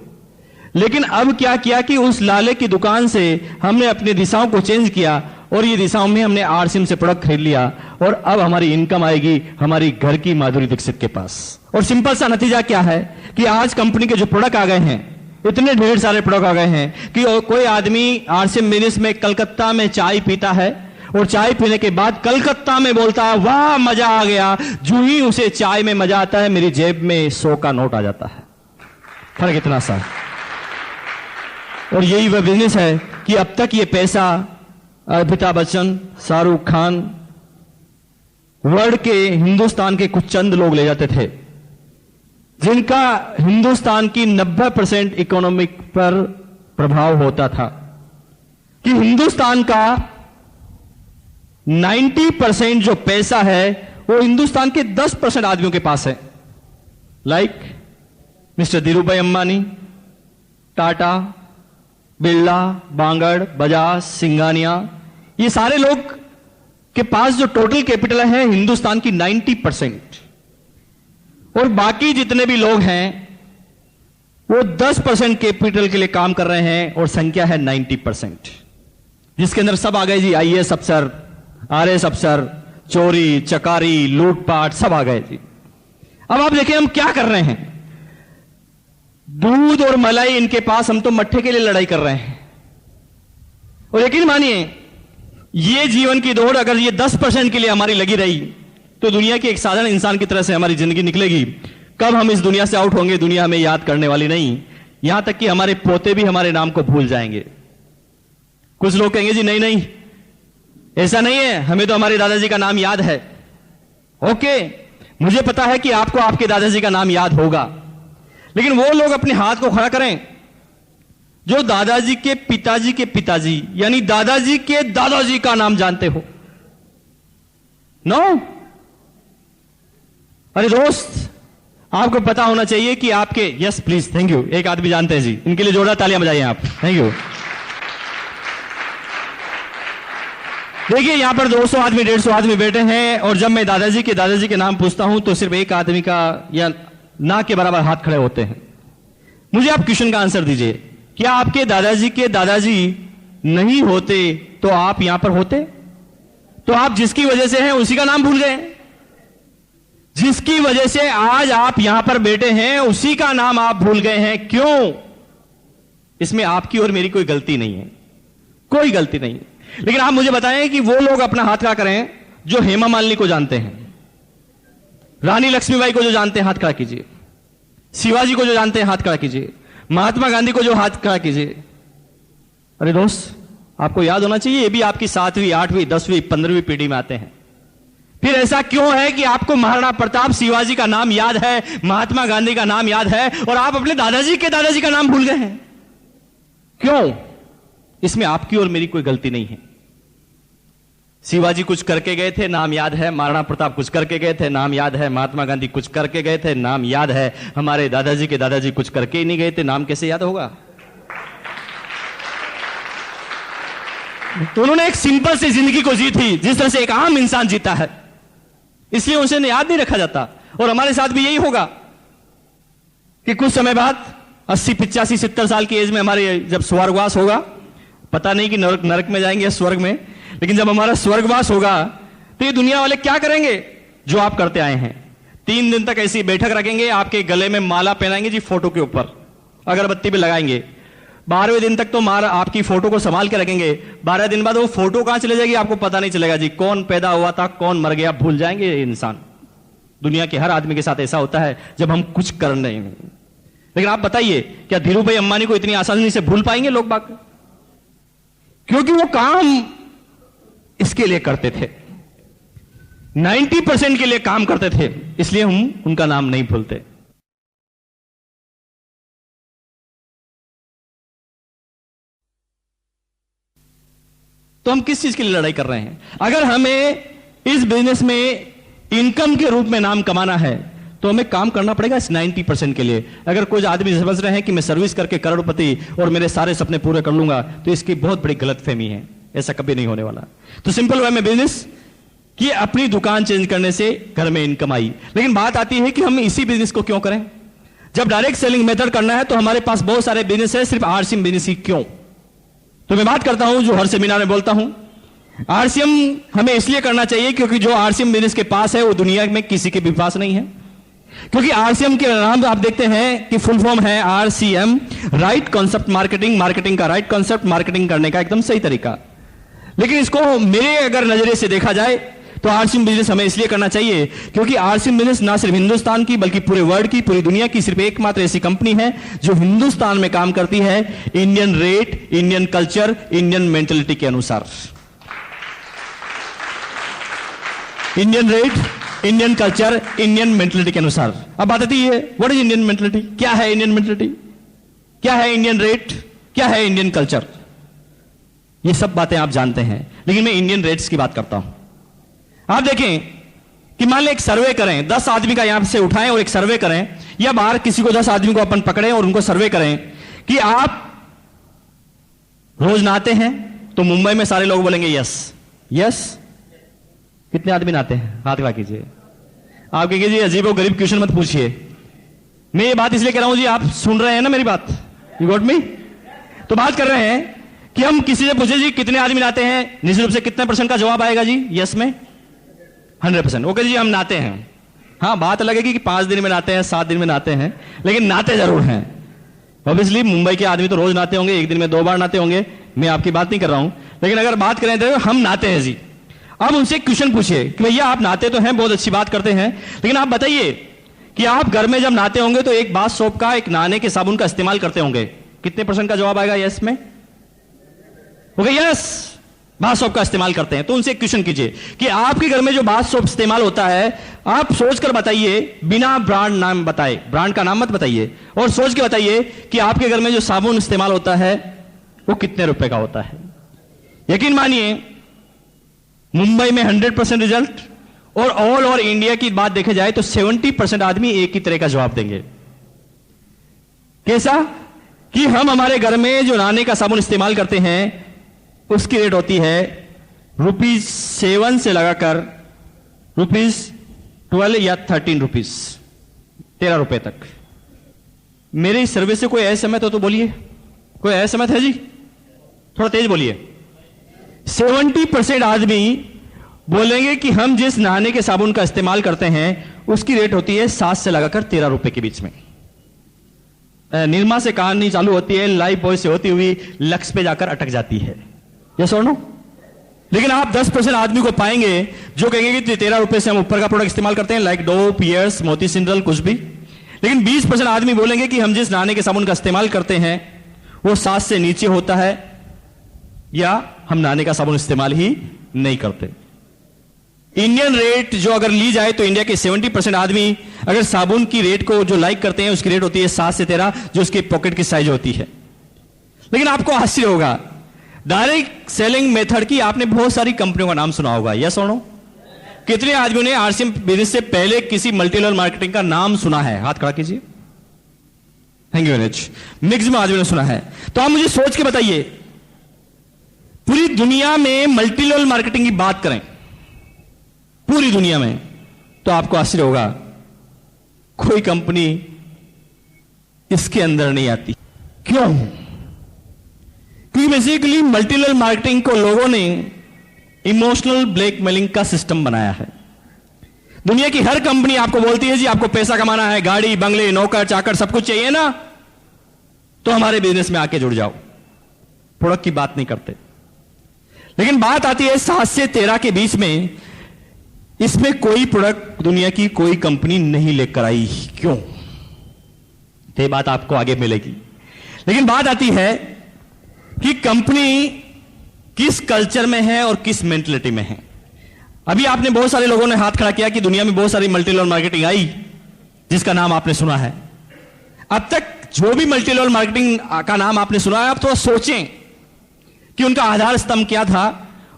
लेकिन अब क्या किया कि उस लाले की दुकान से हमने अपनी दिशाओं को चेंज किया और ये दिशाओं में हमने आरसीएम से प्रोडक्ट खरीद लिया और अब हमारी इनकम आएगी हमारी घर की माधुरी दीक्षित के पास। और सिंपल सा नतीजा क्या है कि आज कंपनी के जो प्रोडक्ट आ गए हैं, इतने ढेर सारे प्रोडक्ट आ गए हैं कि कोई आदमी आरसीएम बिजनेस में कलकत्ता में चाय पीता है और चाय पीने के बाद कलकत्ता में बोलता है वाह मजा आ गया, जो ही उसे चाय में मजा आता है मेरी जेब में 100 का नोट आ जाता है। फर्क इतना सा। और यही वह बिजनेस है कि अब तक ये पैसा अमिताभ बच्चन, शाहरुख खान, वर्ल्ड के हिंदुस्तान के कुछ चंद लोग ले जाते थे, जिनका हिंदुस्तान की 90% इकोनॉमिक पर प्रभाव होता था, कि हिंदुस्तान का 90% जो पैसा है वो हिंदुस्तान के 10% आदमियों के पास है। लाइक मिस्टर धीरूभाई अंबानी, टाटा, बिरला, बांगड़, बजाज, सिंघानिया, ये सारे लोग के पास जो टोटल कैपिटल है हिंदुस्तान की 90%, और बाकी जितने भी लोग हैं वो 10% कैपिटल के लिए काम कर रहे हैं और संख्या है 90%, जिसके अंदर सब आ गए जी, आईएएस अफसर, आरएएस अफसर, चोरी चकारी लूटपाट सब आ गए जी। अब आप देखिए हम क्या कर रहे हैं, दूध और मलाई इनके पास, हम तो मट्ठे के लिए लड़ाई कर रहे हैं। और यकीन मानिए ये जीवन की दौड़ अगर ये 10% के लिए हमारी लगी रही तो दुनिया के एक साधारण इंसान की तरह से हमारी जिंदगी निकलेगी। कब हम इस दुनिया से आउट होंगे दुनिया हमें याद करने वाली नहीं, यहां तक कि हमारे पोते भी हमारे नाम को भूल जाएंगे। कुछ लोग कहेंगे जी नहीं नहीं ऐसा नहीं है, हमें तो हमारे दादाजी का नाम याद है। ओके, मुझे पता है कि आपको आपके दादाजी का नाम याद होगा, लेकिन वो लोग अपने हाथ को खड़ा करें जो दादाजी के पिताजी यानी दादाजी के दादाजी का नाम जानते हो। नो अरे दोस्त, आपको पता होना चाहिए कि आपके, यस प्लीज, थैंक यू, एक आदमी जानते हैं जी, इनके लिए जोरदार तालियां बजाइए आप, थैंक यू। देखिए यहां पर 200 आदमी 150 आदमी बैठे हैं और जब मैं दादाजी के नाम पूछता हूं तो सिर्फ एक आदमी का या ना के बराबर हाथ खड़े होते हैं। मुझे आप क्वेश्चन का आंसर दीजिए, क्या आपके दादाजी नहीं होते तो आप यहां पर होते? तो आप जिसकी वजह से हैं उसी का नाम भूल गए, जिसकी वजह से आज आप यहां पर बैठे हैं उसी का नाम आप भूल गए हैं। क्यों? इसमें आपकी और मेरी कोई गलती नहीं है, कोई गलती नहीं है। लेकिन आप मुझे बताएं कि वो लोग अपना हाथ खड़ा करें जो हेमा मालिनी को जानते हैं, रानी लक्ष्मीबाई को जो जानते हैं हाथ खड़ा कीजिए, शिवाजी को जो जानते हैं हाथ खड़ा कीजिए, महात्मा गांधी को जो हाथ खड़ा कीजिए। अरे दोस्त, आपको याद होना चाहिए ये भी आपकी 7वीं 8वीं 10वीं 15वीं पीढ़ी में आते हैं। फिर ऐसा क्यों है कि आपको महाराणा प्रताप शिवाजी का नाम याद है, महात्मा गांधी का नाम याद है और आप अपने दादाजी का नाम भूल गए हैं? क्यों? इसमें आपकी और मेरी कोई गलती नहीं है। शिवाजी कुछ करके गए थे, नाम याद है, महाराणा प्रताप कुछ करके गए थे, नाम याद है, महात्मा गांधी कुछ करके गए थे, नाम याद है, हमारे दादाजी के दादाजी कुछ करके ही नहीं गए थे, नाम कैसे याद होगा? तो उन्होंने एक सिंपल सी जिंदगी को जी थी जिस तरह से एक आम इंसान जीता है, इसलिए उनसे याद नहीं रखा जाता। और हमारे साथ भी यही होगा कि कुछ समय बाद 80 85 70 साल की एज में हमारे जब स्वर्गवास होगा, पता नहीं कि नरक में जाएंगे या स्वर्ग में, लेकिन जब हमारा स्वर्गवास होगा तो ये दुनिया वाले क्या करेंगे? जो आप करते आए हैं, 3 दिन तक ऐसी बैठक रखेंगे, आपके गले में माला पहनाएंगे जी, फोटो के ऊपर अगरबत्ती भी लगाएंगे। 12वें दिन तक तो आपकी फोटो को संभाल के रखेंगे। 12 दिन बाद वो फोटो कहां चले जाएगी आपको पता नहीं चलेगा जी, कौन पैदा हुआ था कौन मर गया भूल जाएंगे इंसान। दुनिया के हर आदमी के साथ ऐसा होता है जब हम कुछ कर रहे हैं। लेकिन आप बताइए क्या धीरूभाई अंबानी को इतनी आसानी से भूल पाएंगे लोग बाग? क्योंकि वो काम इसके लिए करते थे, 90% के लिए काम करते थे, इसलिए हम उनका नाम नहीं भूलते। तो हम किस चीज के लिए लड़ाई कर रहे हैं? अगर हमें इस बिजनेस में इनकम के रूप में नाम कमाना है तो हमें काम करना पड़ेगा इस 90% के लिए। अगर कुछ आदमी समझ रहे हैं कि मैं सर्विस करके करोड़पति और मेरे सारे सपने पूरे कर लूंगा, तो इसकी बहुत बड़ी गलतफहमी है। ऐसा कभी नहीं होने वाला। तो सिंपल वे में बिजनेस कि अपनी दुकान चेंज करने से घर में इनकम आई। लेकिन बात आती है कि हम इसी बिजनेस को क्यों करें? जब डायरेक्ट सेलिंग मेथड करना है तो हमारे पास बहुत सारे बिजनेस है, सिर्फ आरसीएम बिजनेस ही क्यों? तो मैं बात करता हूं जो हर सेमिनार में बोलता हूं, आरसीएम हमें इसलिए करना चाहिए क्योंकि जो आरसीएम बिजनेस के पास है वो दुनिया में किसी के भी पास नहीं है। क्योंकि आरसीएम के नाम आप देखते हैं कि फुल फॉर्म है RCM, right concept marketing, marketing का राइट कॉन्सेप्ट, मार्केटिंग करने का एकदम सही तरीका। लेकिन इसको मेरे अगर नजरिए से देखा जाए तो आरसीएम बिजनेस हमें इसलिए करना चाहिए क्योंकि आरसीएम बिजनेस ना सिर्फ हिंदुस्तान की बल्कि पूरे वर्ल्ड की, पूरी दुनिया की सिर्फ एकमात्र ऐसी कंपनी है जो हिंदुस्तान में काम करती है Indian rate, Indian culture, Indian mentality के अनुसार। Indian rate, Indian culture, Indian mentality के अनुसार। अब बात आती है व्हाट इज इंडियन मेंटेलिटी? क्या है इंडियन मेंटेलिटी? क्या है इंडियन रेट? क्या है इंडियन कल्चर? ये सब बातें आप जानते हैं, लेकिन मैं इंडियन रेट्स की बात करता हूं। आप देखें कि मान लें एक सर्वे करें, 10 आदमी का यहां से उठाएं और एक सर्वे करें, या बाहर किसी को 10 आदमी को अपन पकड़ें और उनको सर्वे करें कि आप रोज नहाते हैं, तो मुंबई में सारे लोग बोलेंगे यस। यस? कितने आदमी नहाते हैं? हाथ खड़ा कीजिए। आप कहेंगे जी अजीब और गरीब क्वेश्चन मत पूछिए। मैं ये बात इसलिए कह रहा हूं जी, आप सुन रहे हैं ना मेरी बात? You got me? तो बात कर रहे हैं कि हम किसी से पूछे जी कितने आदमी नहाते हैं, निश्चित रूप से कितने % का जवाब आएगा जी यस में? 100%। ओके जी, हम नहाते हैं। हाँ, बात अलग है कि 5 दिन में नहाते हैं, 7 दिन में नहाते हैं, लेकिन नहाते जरूर हैं। ऑब्वियसली मुंबई के आदमी तो रोज नहाते होंगे, एक दिन में 2 बार नहाते होंगे, मैं आपकी बात नहीं कर रहा हूं। लेकिन अगर बात करें तो हम नहाते हैं जी। अब उनसे एक क्वेश्चन पूछिए कि भैया आप नहाते तो हैं, बहुत अच्छी बात करते हैं, लेकिन आप बताइए कि आप घर में जब नहाते होंगे तो एक बाथ सोप का, एक नहाने के साबुन का इस्तेमाल करते होंगे, कितने % का जवाब आएगा यस में? ओके, यस, बाथ सोप का इस्तेमाल करते हैं। तो उनसे एक क्वेश्चन कीजिए कि आपके घर में जो बाथ सोप इस्तेमाल होता है, आप सोचकर बताइए, बिना ब्रांड नाम बताए, ब्रांड का नाम मत बताइए, और सोच के बताइए कि आपके घर में जो साबुन इस्तेमाल होता है वो कितने रुपए का होता है। यकीन मानिए मुंबई में 100% रिजल्ट, और ऑल ओवर इंडिया की बात देखा जाए तो 70% आदमी एक ही तरह का जवाब देंगे। कैसा? कि हम हमारे घर में जो नहाने का साबुन इस्तेमाल करते हैं उसकी रेट होती है ₹7 से लगाकर ₹12 या 13 रुपीज, 13 रुपए तक। मेरी सर्विस से कोई असहमत हो तो बोलिए। कोई असहमत है जी? थोड़ा तेज बोलिए। 70% आदमी बोलेंगे कि हम जिस नहाने के साबुन का इस्तेमाल करते हैं उसकी रेट होती है 7 से लगाकर 13 रुपए के बीच में। निर्मा से कहानी चालू होती है, लाइफ बॉय से होती हुई लक्स पे जाकर अटक जाती है। यस और नो? लेकिन आप 10% आदमी को पाएंगे जो कहेंगे कि 13 रुपए से हम ऊपर का प्रोडक्ट इस्तेमाल करते हैं, लाइक डो, पियर्स, मोती सिंड्रल, कुछ भी। लेकिन 20% आदमी बोलेंगे कि हम जिस नहाने के साबुन का इस्तेमाल करते हैं वो 7 से नीचे होता है, या हम नहाने का साबुन इस्तेमाल ही नहीं करते। इंडियन रेट जो अगर ली जाए तो इंडिया के 70% आदमी अगर साबुन की रेट को जो लाइक करते हैं उसकी रेट होती है 7 से 13, जो उसकी पॉकेट की साइज होती है। लेकिन आपको आश्चर्य होगा, डायरेक्ट सेलिंग मेथड की आपने बहुत सारी कंपनियों का नाम सुना होगा, यस और नो? कितने आदमियों ने आरसीएम बिजनेस से पहले किसी मल्टी लेवल मार्केटिंग का नाम सुना है? हाथ खड़ा कीजिए। Thank you very much. Maximum आदमियों ने सुना है। तो आप मुझे सोच के बताइए, पूरी दुनिया में मल्टी लेवल मार्केटिंग की बात करें, पूरी दुनिया में, तो आपको आश्चर्य होगा कोई कंपनी इसके अंदर नहीं आती। क्यों? क्योंकि बेसिकली मल्टी लेवल मार्केटिंग को लोगों ने इमोशनल ब्लैकमेलिंग का सिस्टम बनाया है। दुनिया की हर कंपनी आपको बोलती है जी आपको पैसा कमाना है, गाड़ी बंगले नौकर चाकर सब कुछ चाहिए ना, तो हमारे बिजनेस में आके जुड़ जाओ। प्रोडक्ट की बात नहीं करते। लेकिन बात आती है 7 से 13 के बीच में, इसमें कोई प्रोडक्ट दुनिया की कोई कंपनी नहीं लेकर आई। क्यों? तो ये बात आपको आगे मिलेगी। लेकिन बात आती है कि कंपनी किस कल्चर में है और किस मेंटलिटी में है। अभी आपने बहुत सारे लोगों ने हाथ खड़ा किया कि दुनिया में बहुत सारी मल्टी लेवल मार्केटिंग आई जिसका नाम आपने सुना है। अब तक जो भी मल्टी लेवल मार्केटिंग का नाम आपने सुना है, आप थोड़ा सोचें कि उनका आधार स्तंभ क्या था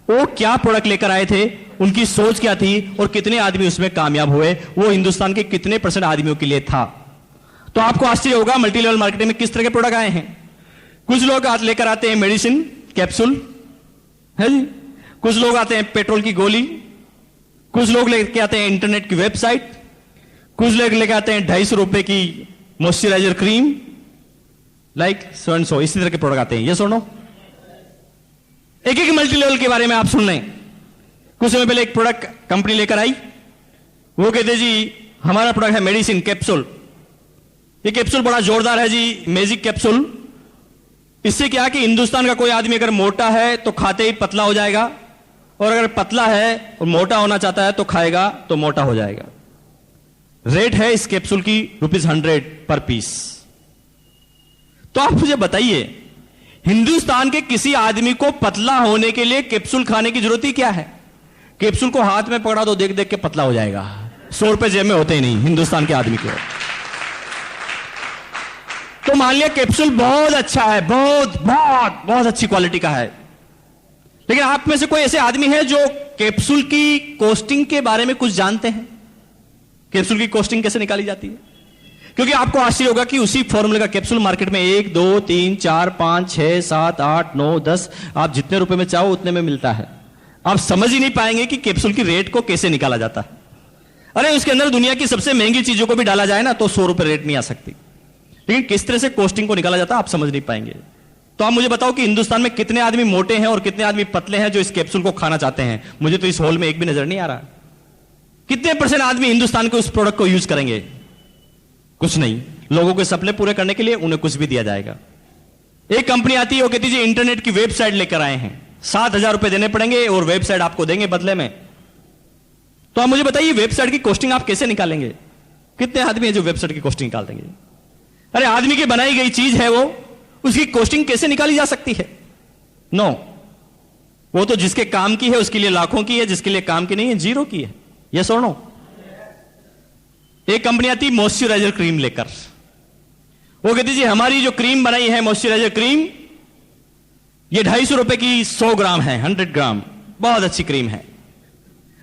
वो क्या प्रोडक्ट लेकर आए थे, उनकी सोच क्या थी और कितने आदमी उसमें कामयाब हुए, वो हिंदुस्तान के कितने % आदमियों के लिए था। तो आपको आश्चर्य होगा मल्टी लेवल मार्केटिंग में किस तरह के प्रोडक्ट आए हैं। कुछ लोग लेकर आते हैं मेडिसिन कैप्सूल है जी, कुछ लोग आते हैं पेट्रोल की गोली, कुछ लोग लेके आते हैं इंटरनेट की वेबसाइट, कुछ लोग लेके आते हैं 250 रुपए की moisturiser cream, like so and so, इसी तरह के प्रोडक्ट आते हैं। ये सुनो, एक एक मल्टी लेवल के बारे में आप सुन लें। कुछ समय पहले एक प्रोडक्ट कंपनी लेकर आई, वो कहते जी हमारा प्रोडक्ट है मेडिसिन कैप्सूल। ये कैप्सूल बड़ा जोरदार है जी, मैजिक कैप्सूल। इससे क्या कि हिंदुस्तान का कोई आदमी अगर मोटा है तो खाते ही पतला हो जाएगा, और अगर पतला है और मोटा होना चाहता है तो खाएगा तो मोटा हो जाएगा। रेट है इस कैप्सूल की ₹100 पर पीस। तो आप मुझे बताइए, हिंदुस्तान के किसी आदमी को पतला होने के लिए कैप्सूल खाने की जरूरत ही क्या है? कैप्सूल को हाथ में पकड़ा तो देख देख के पतला हो जाएगा। 100 रुपए जेब में होते ही नहीं हिंदुस्तान के आदमी को। तो मान लिया कैप्सूल बहुत अच्छा है, बहुत बहुत बहुत अच्छी क्वालिटी का है, लेकिन आप में से कोई ऐसे आदमी है जो कैप्सूल की कॉस्टिंग के बारे में कुछ जानते हैं? कैप्सूल की कॉस्टिंग कैसे निकाली जाती है? क्योंकि आपको आश्चर्य होगा कि उसी फॉर्मूले का कैप्सूल मार्केट में 1 2 3 4 5 6 7 8 9 10 आप जितने रुपए में चाहो उतने में मिलता है। आप समझ ही नहीं पाएंगे कि कैप्सूल की रेट को कैसे निकाला जाता है। अरे उसके अंदर दुनिया की सबसे महंगी चीजों को भी डाला जाए ना तो 100 रुपए रेट नहीं आ सकती, लेकिन किस तरह से कॉस्टिंग को निकाला जाता है आप समझ नहीं पाएंगे। तो आप मुझे बताओ कि हिंदुस्तान में कितने आदमी मोटे हैं और कितने आदमी पतले हैं जो इस कैप्सूल को खाना चाहते हैं? मुझे तो इस हॉल में एक भी नजर नहीं आ रहा। कितने % आदमी हिंदुस्तान के उस प्रोडक्ट को यूज करेंगे? कुछ नहीं। लोगों के सपने पूरे करने के लिए उन्हें कुछ भी दिया जाएगा। एक कंपनी आती है, वो कहती है इंटरनेट की वेबसाइट लेकर आए हैं, 7,000 रुपए देने पड़ेंगे और वेबसाइट आपको देंगे बदले में। तो आप मुझे बताइए वेबसाइट की कॉस्टिंग आप कैसे निकालेंगे? कितने आदमी हैं जो वेबसाइट की कॉस्टिंग निकाल देंगे? अरे आदमी की बनाई गई चीज है वो, उसकी कॉस्टिंग कैसे निकाली जा सकती है? नो, वो तो जिसके काम की है उसके लिए लाखों की है, जिसके लिए काम की नहीं है जीरो की है। यस और नो? एक कंपनी आती मॉइस्चराइजर क्रीम लेकर, वो कहती जी हमारी जो क्रीम बनाई है मॉइस्चराइजर क्रीम, ये 250 रुपए की 100 ग्राम है, 100 ग्राम, बहुत अच्छी क्रीम है।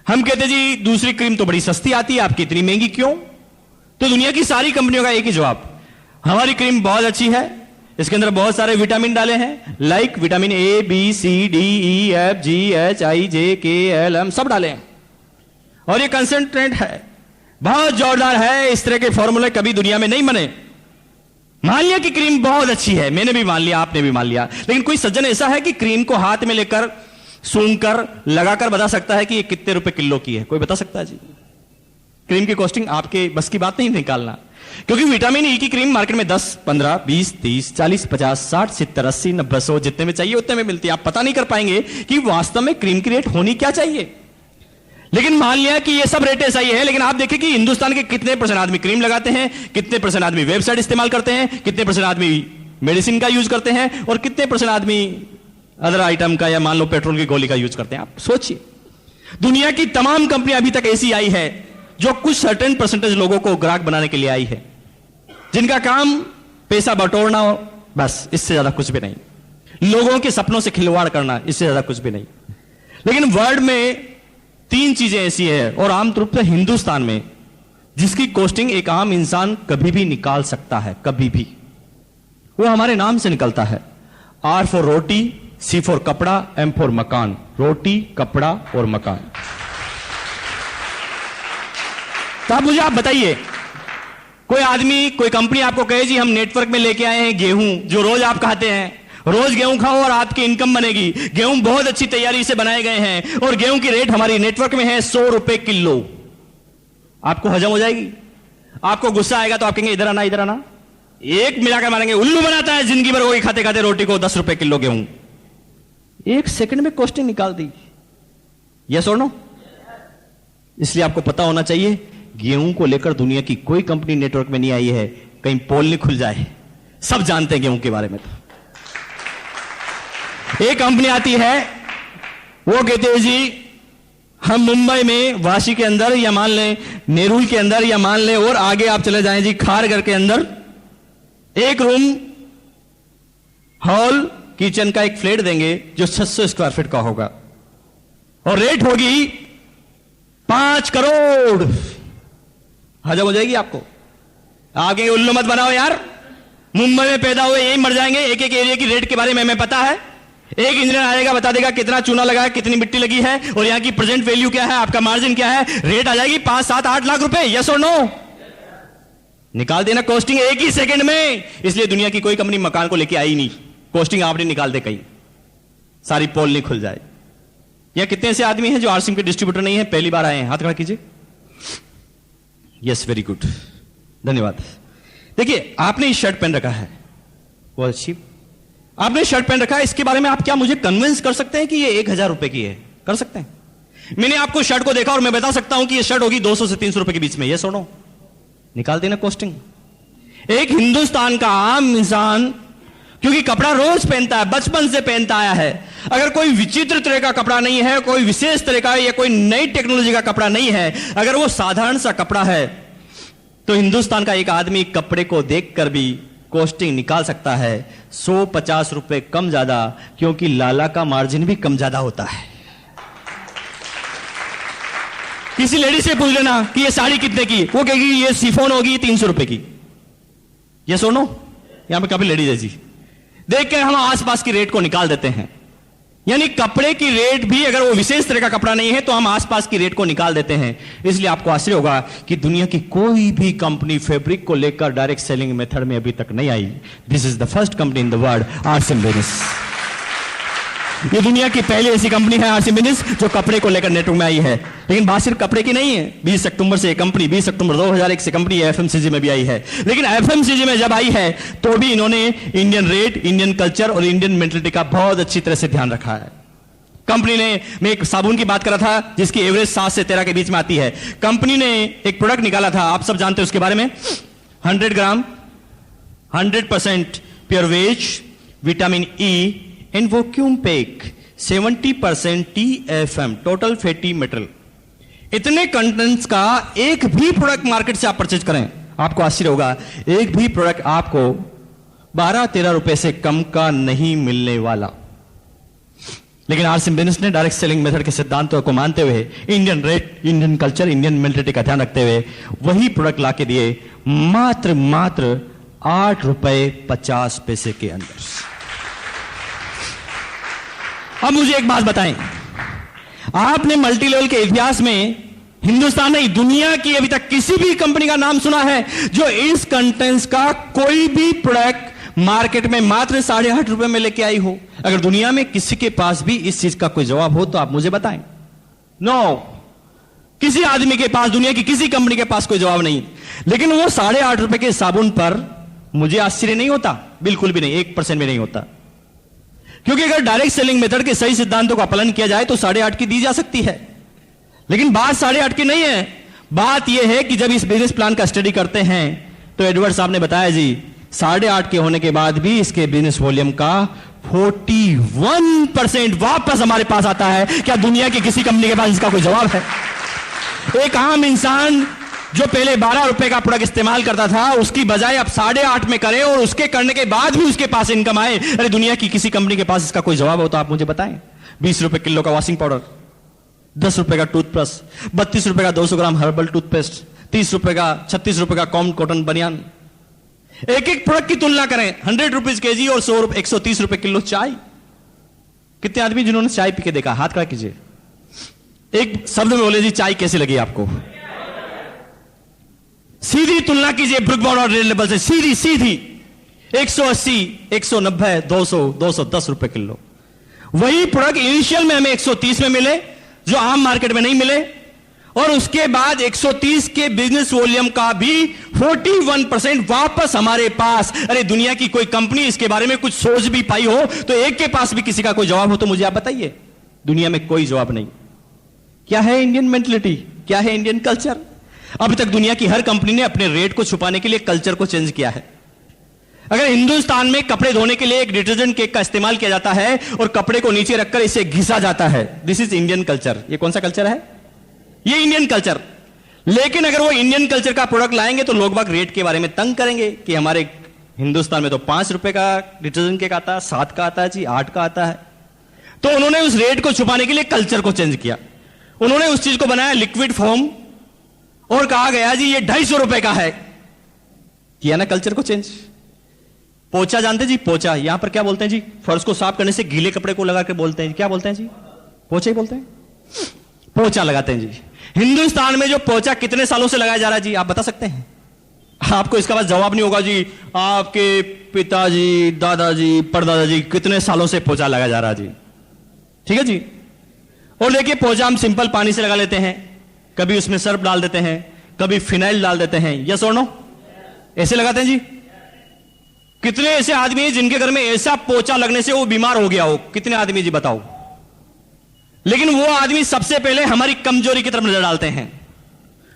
हम कहते जी दूसरी क्रीम तो बड़ी सस्ती आती है, आपकी इतनी महंगी क्यों? तो दुनिया की सारी कंपनियों का एक ही जवाब, हमारी क्रीम बहुत अच्छी है, इसके अंदर बहुत सारे विटामिन डाले हैं, like vitamin A B C D E F G H I J K L M सब डाले हैं, और ये कंसेंट्रेट है, बहुत जोरदार है। इस तरह के फॉर्मूले कभी दुनिया में नहीं बने। मान लिया कि क्रीम बहुत अच्छी है, मैंने भी मान लिया, आपने भी मान लिया, लेकिन कोई सज्जन ऐसा है कि क्रीम को हाथ में लेकर सूंघकर लगाकर बता सकता है कि ये कितने रुपए किलो की है? कोई बता सकता है जी? क्रीम की कॉस्टिंग आपके बस की बात नहीं निकालना, क्योंकि विटामिन ई की क्रीम मार्केट में 10 15 20 30 40 50 60 70 80 90 100 जितने में चाहिए उतने में मिलती है। आप पता नहीं कर पाएंगे कि वास्तव में क्रीम की रेट होनी क्या चाहिए। लेकिन मान लिया कि ये सब रेट ऐसा ही है, लेकिन आप देखिए कि हिंदुस्तान के कितने % आदमी क्रीम लगाते हैं, कितने % आदमी वेबसाइट इस्तेमाल करते हैं, कितने % आदमी मेडिसिन का यूज करते हैं, और कितने % आदमी अदर आइटम का या मान लो पेट्रोल की गोली का यूज करते हैं। आप सोचिए, दुनिया की तमाम कंपनियां अभी तक ऐसी आई है जो कुछ सर्टेन % लोगों को ग्राहक बनाने के लिए आई है, जिनका काम पैसा बटोरना हो, बस, इससे ज्यादा कुछ भी नहीं। लोगों के सपनों से खिलवाड़ करना, इससे ज्यादा कुछ भी नहीं। लेकिन वर्ल्ड में 3 चीजें ऐसी है, और आमतौर पर हिंदुस्तान में, जिसकी कॉस्टिंग एक आम इंसान कभी भी निकाल सकता है, कभी भी। वो हमारे नाम से निकलता है, R for roti, C for कपड़ा, M फॉर मकान। रोटी, कपड़ा और मकान। तो आप बताइए, कोई आदमी, कोई कंपनी आपको कहे जी हम नेटवर्क में लेके आए हैं गेहूं जो रोज आप खाते हैं, रोज गेहूं खाओ और आपकी इनकम बनेगी, गेहूं बहुत अच्छी तैयारी से बनाए गए हैं और गेहूं की रेट हमारी नेटवर्क में है 100 रुपए किलो। आपको हजम हो जाएगी? आपको गुस्सा आएगा तो आप कहेंगे इधर आना, इधर आना, एक मिलाकर मारेंगे, उल्लू बनाता है जिंदगी भर वही खाते खाते रोटी को 10 रुपए किलो गेहूं। 1 सेकंड में कॉस्टिंग निकाल दी। यस और नो? इसलिए आपको पता होना चाहिए, गेहूं को लेकर दुनिया की कोई कंपनी नेटवर्क में नहीं आई है, कहीं पोल नहीं खुल जाए। सब जानते हैं गेहूं के बारे में। तो एक कंपनी आती है, वो कहते हैं जी हम मुंबई में वाशी के अंदर, या मान लें नेरुल के अंदर, या मान लें और आगे आप चले जाएं जी खारघर के अंदर, एक रूम हॉल किचन का एक फ्लैट देंगे जो 600 स्क्वायर फीट का होगा। और रेट होगी 5 करोड़। हजम हो जाएगी आपको? आगे उल्लू मत बनाओ यार, मुंबई में पैदा हुए यही मर जाएंगे। एक एक एरिया की रेट के बारे में हमें पता है। एक इंजीनियर आएगा, बता देगा कितना चूना लगा है, कितनी मिट्टी लगी है और यहां की प्रेजेंट वैल्यू क्या है, आपका मार्जिन क्या है, रेट आ जाएगी 5, 7, 8 लाख रुपए। यस और नो? निकाल देना कॉस्टिंग एक ही सेकंड में। इसलिए दुनिया की कोई कंपनी मकान को लेके आई नहीं, कॉस्टिंग आपने निकाल दे कहीं, सारी पोल नहीं खुल जाए। या कितने ऐसे आदमी हैं जो आरसीएम के डिस्ट्रीब्यूटर नहीं है, पहली बार आए हैं? हाथ खड़ा कीजिए। यस, वेरी गुड, धन्यवाद। देखिए, आपने इस शर्ट पहन रखा है, बहुत अच्छी आपने शर्ट पहन रखा है। इसके बारे में आप क्या मुझे कन्विंस कर सकते हैं कि ये 1000 रुपए की है? कर सकते हैं? मैंने आपको शर्ट को देखा और मैं बता सकता हूं कि ये शर्ट होगी 200 से 300 रुपए के बीच में। ये सुनो, निकाल देना कॉस्टिंग। एक हिंदुस्तान का आम इंसान, क्योंकि कपड़ा रोज पहनता है, बचपन से पहनता आया है, अगर कोई विचित्र तरह का कपड़ा नहीं है, कोई विशेष तरह का या कोई नई टेक्नोलॉजी का कपड़ा नहीं है, अगर वो साधारण सा कपड़ा है, तो हिंदुस्तान का एक आदमी कपड़े को देखकर भी कॉस्टिंग निकाल सकता है 150 रुपए कम ज्यादा, क्योंकि लाला का मार्जिन भी कम ज्यादा होता है। किसी लेडी से पूछ लेना कि ये साड़ी कितने की, वो कहेगी ये शिफॉन होगी 300 रुपए की। ये सुनो, यहां पे काफी लेडीज है जी। देख के हम आसपास की रेट को निकाल देते हैं। यानी कपड़े की रेट भी अगर वो विशेष तरह का कपड़ा नहीं है तो हम आसपास की रेट को निकाल देते हैं। इसलिए आपको आश्चर्य होगा कि दुनिया की कोई भी कंपनी फैब्रिक को लेकर डायरेक्ट सेलिंग मेथड में अभी तक नहीं आई। This is the first company in the world, RCM business. ये दुनिया की पहली ऐसी कंपनी है आरसीएम बिजनेस जो कपड़े को लेकर नेटवर्क में आई है। लेकिन बात सिर्फ कपड़े की नहीं है। 20 अक्टूबर से कंपनी, 20 अक्टूबर 2001 से कंपनी एफएमसीजी में भी आई है। लेकिन एफएमसीजी में जब आई है तो भी इन्होंने इंडियन रेट, इंडियन कल्चर और इंडियन मेंटलिटी का बहुत अच्छी तरह से ध्यान रखा है। कंपनी ने, मैं एक साबुन की बात कर रहा था जिसकी एवरेज 7 से 13 के बीच में आती है। कंपनी ने एक प्रोडक्ट निकाला था, आप सब जानते हैं उसके बारे में, 100 gram 100% pure veg, vitamin E and vacuum pack, 70% TFM, total fatty material. इतने कंटेंट्स का एक भी प्रोडक्ट मार्केट से आप परचेज करें, आपको आश्चर्य होगा, एक भी प्रोडक्ट आपको 12-13 रुपए से कम का नहीं मिलने वाला। लेकिन आरसीएम बिजनेस ने डायरेक्ट सेलिंग मेथड के सिद्धांतों को मानते हुए, Indian rate, Indian culture, Indian mentality का ध्यान रखते हुए वही प्रोडक्ट लाके दिए मात्र 8 रुपए 50 पैसे के अंदर। अब मुझे एक बात बताएं, आपने मल्टी लेवल के इतिहास में हिंदुस्तान नहीं, दुनिया की अभी तक किसी भी कंपनी का नाम सुना है जो इस कंटेंट्स का कोई भी प्रोडक्ट मार्केट में मात्र 8.5 रुपए में लेके आई हो? अगर दुनिया में किसी के पास भी इस चीज का कोई जवाब हो तो आप मुझे बताएं। नो, किसी आदमी के पास, दुनिया की किसी कंपनी के पास कोई जवाब नहीं। लेकिन वो 8.5 रुपए के साबुन पर मुझे आश्चर्य नहीं होता, बिल्कुल भी नहीं, 1% भी नहीं होता। क्योंकि अगर डायरेक्ट सेलिंग मेथड के सही सिद्धांतों का पालन किया जाए तो 8.5 की दी जा सकती है। लेकिन बात 8.5 की नहीं है, बात यह है कि जब इस बिजनेस प्लान का स्टडी करते हैं तो एडवर्ड साहब ने बताया जी 8.5 के होने के बाद भी इसके बिजनेस वॉल्यूम का 41% वापस हमारे पास आता है। क्या दुनिया की किसी कंपनी के पास इसका कोई जवाब है? एक आम इंसान जो पहले 12 रुपए का प्रोडक्ट इस्तेमाल करता था, उसकी बजाय अब 8.5 में करे और उसके करने के बाद भी उसके पास इनकम आए। अरे दुनिया की किसी कंपनी के पास इसका कोई जवाब हो तो आप मुझे बताएं। 20 रुपए किलो का वॉशिंग पाउडर, 10 रुपए का टूथब्रश, 32 रुपए का 200 ग्राम हर्बल टूथपेस्ट, 30 रुपए का, 36 रुपए का कॉटन बनियान। एक एक प्रोडक्ट की तुलना करें, 100 रुपीज केजी और 130 रुपए किलो चाय। कितने आदमी जिन्होंने चाय पी के देखा, हाथ खड़ा कीजिए। एक शब्द में बोले जी चाय कैसी लगी आपको? सीधी तुलना कीजिए ब्रुक बॉन्ड और रेड लेबल से, सीधी 180, 190, 200, 210 रुपए किलो। वही प्रोडक्ट इनिशियल में हमें 130 में मिले जो आम मार्केट में नहीं मिले, और उसके बाद 130 के बिजनेस वॉल्यूम का भी 41% वापस हमारे पास। अरे दुनिया की कोई कंपनी इसके बारे में कुछ सोच भी पाई हो तो एक के पास भी किसी का कोई जवाब हो तो मुझे आप बताइए। दुनिया में कोई जवाब नहीं। क्या है इंडियन मेंटलिटी, क्या है इंडियन कल्चर? अभी तक दुनिया की हर कंपनी ने अपने रेट को छुपाने के लिए कल्चर को चेंज किया है। अगर हिंदुस्तान में कपड़े धोने के लिए एक डिटर्जेंट केक का इस्तेमाल किया जाता है और कपड़े को नीचे रखकर इसे घिसा जाता है, दिस इज इंडियन कल्चर। ये कौन सा कल्चर है? ये इंडियन कल्चर। लेकिन अगर वो इंडियन कल्चर का प्रोडक्ट लाएंगे तो लोग बाग रेट के बारे में तंग करेंगे कि हमारे हिंदुस्तान में तो 5 रुपए का डिटर्जेंट केक आता है, 7 का आता है जी, 8 का आता है। तो उन्होंने उस रेट को छुपाने के लिए कल्चर को चेंज किया। उन्होंने उस चीज को बनाया लिक्विड फॉर्म और कहा गया जी ये 250 रुपए का है। किया ना कल्चर को चेंज। पोचा जानते जी? पोचा यहां पर क्या बोलते हैं जी? फर्श को साफ करने से गीले कपड़े को लगा के बोलते हैं, क्या बोलते हैं जी? पोचा ही बोलते हैं, पोचा लगाते हैं जी। हिंदुस्तान में जो पोचा कितने सालों से लगाया जा रहा है जी, आप बता सकते हैं? आपको इसका बस जवाब नहीं होगा जी। आपके पिताजी, दादाजी, परदादाजी कितने सालों से पोचा लगाया जा रहा है जी। ठीक है जी। और देखिए पोचा हम सिंपल पानी से लगा लेते हैं, कभी उसमें सर्फ डाल देते हैं, कभी फिनाइल डाल देते हैं, यस और नो? ऐसे लगाते हैं जी। कितने ऐसे आदमी हैं जिनके घर में ऐसा पोचा लगने से वो बीमार हो गया हो? कितने आदमी जी बताओ? लेकिन वो आदमी सबसे पहले हमारी कमजोरी की तरफ नजर डालते हैं।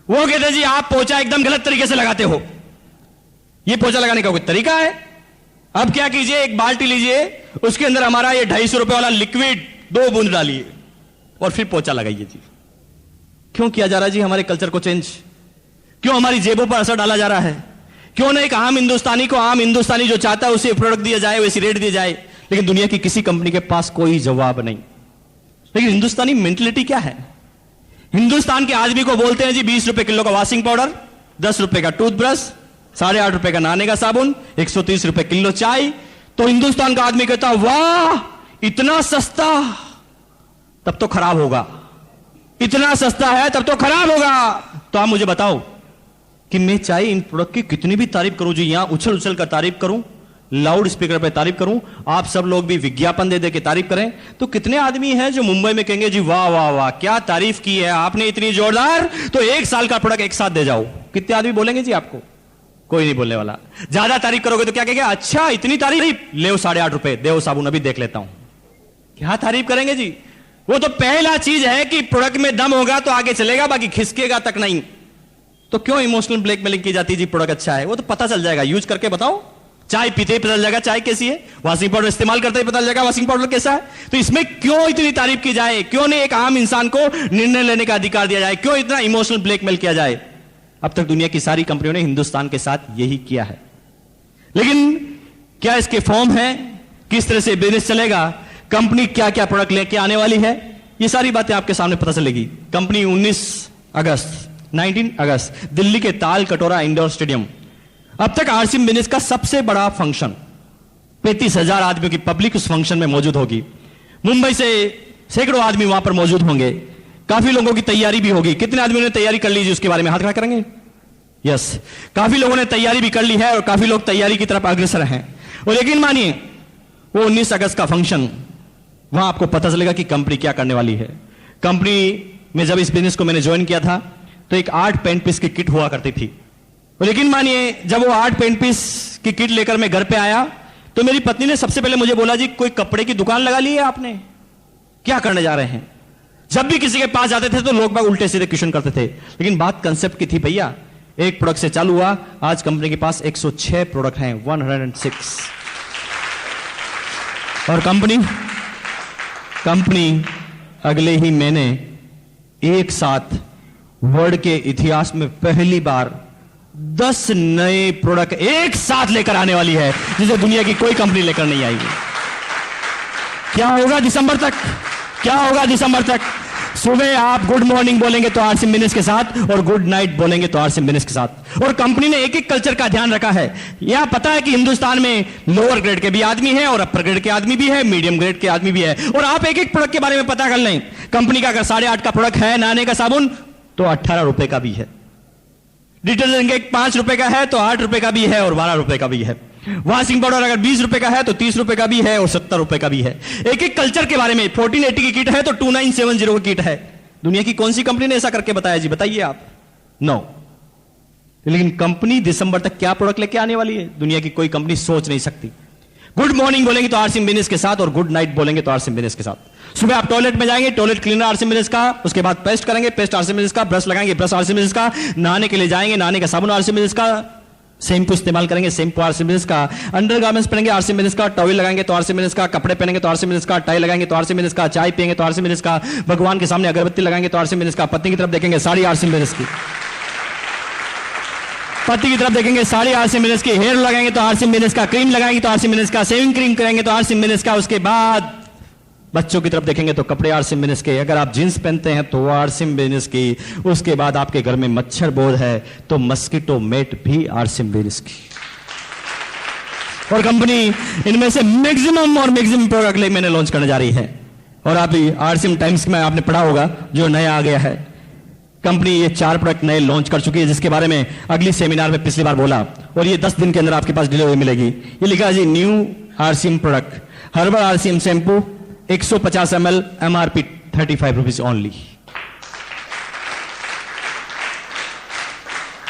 वो कहते हैं जी आप पोचा एकदम गलत तरीके से लगाते हो, ये पोचा लगाने का कोई तरीका है? अब क्या कीजिए, एक बाल्टी लीजिए, उसके अंदर हमारा ये 250 रुपए वाला लिक्विड 2 बूंद डालिए और फिर पोचा लगाइए जी। क्यों किया जा रहा है जी हमारे कल्चर को चेंज? क्यों हमारी जेबों पर असर डाला जा रहा है? क्यों ना एक आम हिंदुस्तानी को, आम हिंदुस्तानी जो चाहता है उसे प्रोडक्ट दिया जाए, वैसी रेट दिया जाए? लेकिन दुनिया की किसी कंपनी के पास कोई जवाब नहीं। लेकिन हिंदुस्तानी मेंटलिटी क्या है? हिंदुस्तान के आदमी को बोलते हैं जी 20 रुपए किलो का वॉशिंग पाउडर, 10 रुपए का टूथब्रश, 8.5 रुपए का नहाने का साबुन, 130 रुपए किलो चाय। तो हिंदुस्तान का आदमी कहता वाह इतना सस्ता, तब तो खराब होगा। इतना सस्ता है तब तो खराब होगा। तो आप मुझे बताओ कि मैं चाहे इन प्रोडक्ट की कितनी भी तारीफ करूं जी, यहां उछल उछल कर तारीफ करूं, लाउड स्पीकर पे तारीफ करूं, आप सब लोग भी विज्ञापन दे दे के तारीफ करें, तो कितने आदमी हैं जो मुंबई में कहेंगे जी वाह वाह वाह क्या तारीफ की है आपने इतनी जोरदार, तो 1 साल का प्रोडक्ट एक साथ दे जाओ। कितने आदमी बोलेंगे जी आपको? कोई नहीं बोलने वाला। ज्यादा तारीफ करोगे तो क्या कहेंगे, अच्छा इतनी तारीफ, ले 8.5 रुपए दे साबुन अभी देख लेता हूं। क्या तारीफ करेंगे जी? वो तो पहला चीज है कि प्रोडक्ट में दम होगा तो आगे चलेगा, बाकी खिसकेगा तक नहीं। तो क्यों इमोशनल ब्लैकमेलिंग की जाती है जी? प्रोडक्ट अच्छा है वो तो पता चल जाएगा, यूज करके बताओ। चाय पीते ही पता चल जाएगा चाय कैसी है, वॉशिंग पाउडर इस्तेमाल करते ही पता चल जाएगा वॉशिंग पाउडर कैसा है। तो इसमें क्यों इतनी तारीफ की जाए? क्यों नहीं एक आम इंसान को निर्णय लेने का अधिकार दिया जाए? क्यों इतना इमोशनल ब्लैकमेल किया जाए? अब तक दुनिया की सारी कंपनियों ने हिंदुस्तान के साथ यही किया है। लेकिन क्या इसके फॉर्म है? किस तरह से बिजनेस चलेगा? कंपनी क्या क्या प्रोडक्ट लेके आने वाली है? ये सारी बातें आपके सामने पता चलेगी। कंपनी 19 अगस्त दिल्ली के ताल कटोरा इंडोर स्टेडियम, अब तक आरसीएम बिजनेस का सबसे बड़ा फंक्शन, 35,000 आदमियों की पब्लिक उस फंक्शन में मौजूद होगी। मुंबई से सैकड़ों आदमी वहां पर मौजूद होंगे। काफी लोगों की तैयारी भी होगी। कितने आदमियों ने तैयारी कर ली जी? उसके बारे में हाथ खड़ा करेंगे। यस, काफी लोगों ने तैयारी भी कर ली है और काफी लोग तैयारी की तरफ अग्रसर हैं। और यकीन मानिए वो 19 अगस्त का फंक्शन, वहां आपको पता चलेगा कि कंपनी क्या करने वाली है। कंपनी में जब इस बिजनेस को मैंने ज्वाइन किया था तो एक 8 पेंट पीस की किट हुआ करती थी। और यकीन मानिए जब वो 8 पेंट पीस की किट लेकर मैं घर पे आया तो मेरी पत्नी ने सबसे पहले मुझे बोला, जी कोई कपड़े की दुकान लगा ली है आपने? क्या करने जा रहे हैं? जब भी किसी के पास जाते थे तो लोग बाग उल्टे सीधे क्वेश्चन करते थे। लेकिन बात कंसेप्ट की थी भैया, एक प्रोडक्ट से चालू हुआ, आज कंपनी के पास 106 प्रोडक्ट हैं, 106। और कंपनी अगले ही महीने एक साथ वर्ल्ड के इतिहास में पहली बार 10 नए प्रोडक्ट एक साथ लेकर आने वाली है, जिसे दुनिया की कोई कंपनी लेकर नहीं आएगी। क्या होगा दिसंबर तक? क्या होगा दिसंबर तक? सुबह आप गुड मॉर्निंग बोलेंगे तो आरसीएम बिजनेस के साथ, और गुड नाइट बोलेंगे तो आरसीएम बिजनेस के साथ। और कंपनी ने एक एक कल्चर का ध्यान रखा है। यह पता है कि हिंदुस्तान में लोअर ग्रेड के भी आदमी है और अपर ग्रेड के आदमी भी है, मीडियम ग्रेड के आदमी भी है। और आप एक एक प्रोडक्ट के बारे में पता कर लें। कंपनी का अगर 8.5 का प्रोडक्ट है नहाने का साबुन तो 18 रुपए का भी है। डिटर्जेंट 5 रुपए का है तो 8 रुपए का भी है और 12 रुपए का भी है। वॉशिंग पाउडर अगर 20 रुपए का है तो 30 रुपए का भी है और 70 रुपए का भी है। एक एक कल्चर के बारे में 1480 की किट है तो 2970 की किट है। दुनिया की कौन सी कंपनी ने ऐसा करके बताया जी? बताइए आप। नो। लेकिन कंपनी दिसंबर तक क्या प्रोडक्ट लेके आने वाली है, दुनिया की कोई कंपनी सोच नहीं सकती। गुड मॉर्निंग बोलेंगे तो आरसीएम बिजनेस के साथ, और गुड नाइट बोलेंगे तो आरसीएम बिजनेस के साथ। सुबह आप टॉयलेट में जाएंगे, टॉयलेट क्लीनर आरसीएम बिजनेस का, उसके बाद पेस्ट करेंगे, पेस्ट आरसीएम बिजनेस का, ब्रश लगाएंगे, ब्रश आरसीएम बिजनेस का, नहाने के लिए जाएंगे, नहाने का साबुन आरसीएम बिजनेस का, शैम्पू इस्तेमाल करेंगे, शैम्पू आरसीएम बिजनेस का, अंडरगारमेंट्स पहनेंगे आरसीएम बिजनेस का, टॉवल लगाएंगे तो आरसीएम बिजनेस का, कपड़े पहनेंगे तो आरसीएम बिजनेस का, टाई लगाएंगे तो आरसीएम बिजनेस का, चाय पिएंगे तो आरसीएम बिजनेस का, भगवान के सामने अगरबत्ती लगाएंगे तो आरसीएम बिजनेस का, पत्नी की तरफ देखेंगे साड़ी आरसीएम बिजनेस की, पति की तरफ देखेंगे साड़ी आरसीएम बिजनेस की, हेयर लगाएंगे तो आरसीएम बिजनेस का, क्रीम लगाएंगे तो आरसीएम बिजनेस का, शेविंग क्रीम करेंगे तो आरसीएम बिजनेस का, उसके बाद बच्चों की तरफ देखेंगे तो कपड़े आरसीएम बिजनेस के, अगर आप जींस पहनते हैं तो आरसीएम बिजनेस की, उसके बाद आपके घर में मच्छर बोध है तो मस्कीटो मेट भी आरसीएम बिजनेस की। और कंपनी इनमें से मैक्सिमम प्रोडक्ट अगले महीने लॉन्च करने जा रही है। और आप आरसीएम टाइम्स में आपने पढ़ा होगा जो नया आ गया है, कंपनी ये 4 प्रोडक्ट नए लॉन्च कर चुकी है, जिसके बारे में अगली सेमिनार में पिछली बार बोला, और ये 10 दिन के अंदर आपके पास डिलीवरी मिलेगी। ये लिखा है जी new RCM product, herbal RCM shampoo 150 ml, MRP 35 rupees only.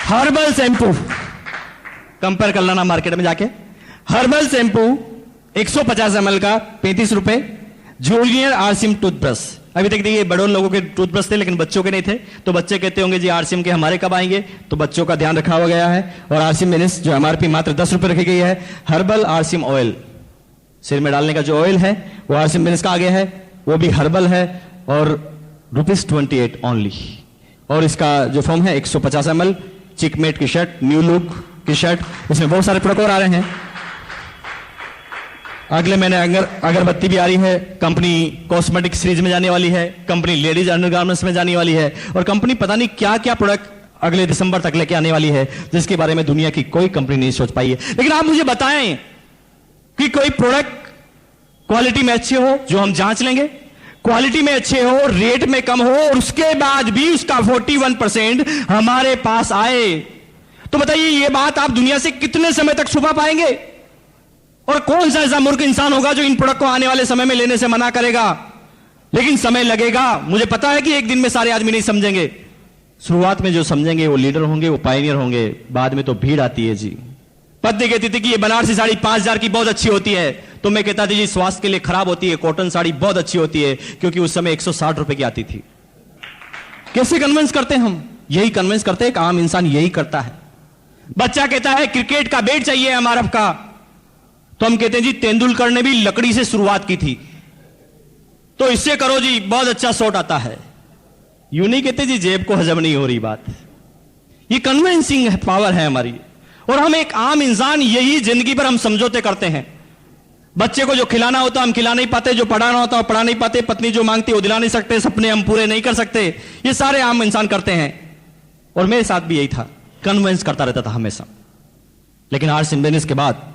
Herbal shampoo compare कर लेना मार्केट में जाके, हर्बल शैम्पू 150 ml का 35 रुपए। जूनियर आरसीएम टूथब्रश, अभी तक देखिए बड़ों लोगों के टूथब्रश थे लेकिन बच्चों के नहीं थे, तो बच्चे कहते होंगे जी आरसीएम के हमारे कब आएंगे, तो बच्चों का ध्यान रखा हुआ गया है। और आरसीएम बिजनेस जो MRP मात्र 10 रुपए रखी गई है। हर्बल आरसीएम ऑयल, सिर में डालने का जो ऑयल है वो आरसीएम बिजनेस का आगे है, वो भी हर्बल है और ₹28 ओनली। और इसका जो फॉर्म है 150 ml, चिकमेट की शर्ट, न्यू लुक की शर्ट, इसमें बहुत सारे प्रोडक्ट और आ रहे हैं। अगले महीने अगरबत्ती भी आ रही है, कंपनी कॉस्मेटिक सीरीज में जाने वाली है, कंपनी लेडीज अंडरगारमेंट्स में जाने वाली है, और कंपनी पता नहीं क्या क्या प्रोडक्ट अगले दिसंबर तक लेके आने वाली है, जिसके बारे में दुनिया की कोई कंपनी नहीं सोच पाई है। लेकिन आप मुझे बताएं कि कोई प्रोडक्ट क्वालिटी में अच्छे हो जो हम जांच लेंगे, क्वालिटी में अच्छे हो, रेट में कम हो, और उसके बाद भी उसका 41% हमारे पास आए, तो बताइए ये बात आप दुनिया से कितने समय तक छुपा पाएंगे? और कौन सा ऐसा मूर्ख इंसान होगा जो इन प्रोडक्ट को आने वाले समय में लेने से मना करेगा? लेकिन समय लगेगा, मुझे पता है कि एक दिन में सारे आदमी नहीं समझेंगे। शुरुआत में जो समझेंगे वो लीडर होंगे, वो पायनियर होंगे, बाद में तो भीड़ आती है जी। पत्नी कहती थी कि ये बनारसी साड़ी 5,000 की बहुत अच्छी होती है, तो मैं कहता था जी स्वास्थ्य के लिए खराब होती है, कॉटन साड़ी बहुत अच्छी होती है, क्योंकि उस समय 160 रुपए की आती थी। कैसे कन्विंस करते हैं हम? यही कन्विंस करते हैं, एक आम इंसान यही करता है। बच्चा कहता है क्रिकेट का बैट चाहिए MRF का, तो हम कहते हैं जी तेंदुलकर ने भी लकड़ी से शुरुआत की थी, तो इससे करो जी बहुत अच्छा शॉट आता है। यूं नहीं कहते जी जेब को हजम नहीं हो रही बात। ये कन्विंसिंग पावर है हमारी, और हम एक आम इंसान यही जिंदगी पर हम समझौते करते हैं। बच्चे को जो खिलाना होता हम खिला नहीं पाते, जो पढ़ाना होता वो पढ़ा नहीं पाते, पत्नी जो मांगती वो दिला नहीं सकते, सपने हम पूरे नहीं कर सकते। ये सारे आम इंसान करते हैं, और मेरे साथ भी यही था, कन्विंस करता रहता था हमेशा। लेकिन आरसीएम बिजनेस के बाद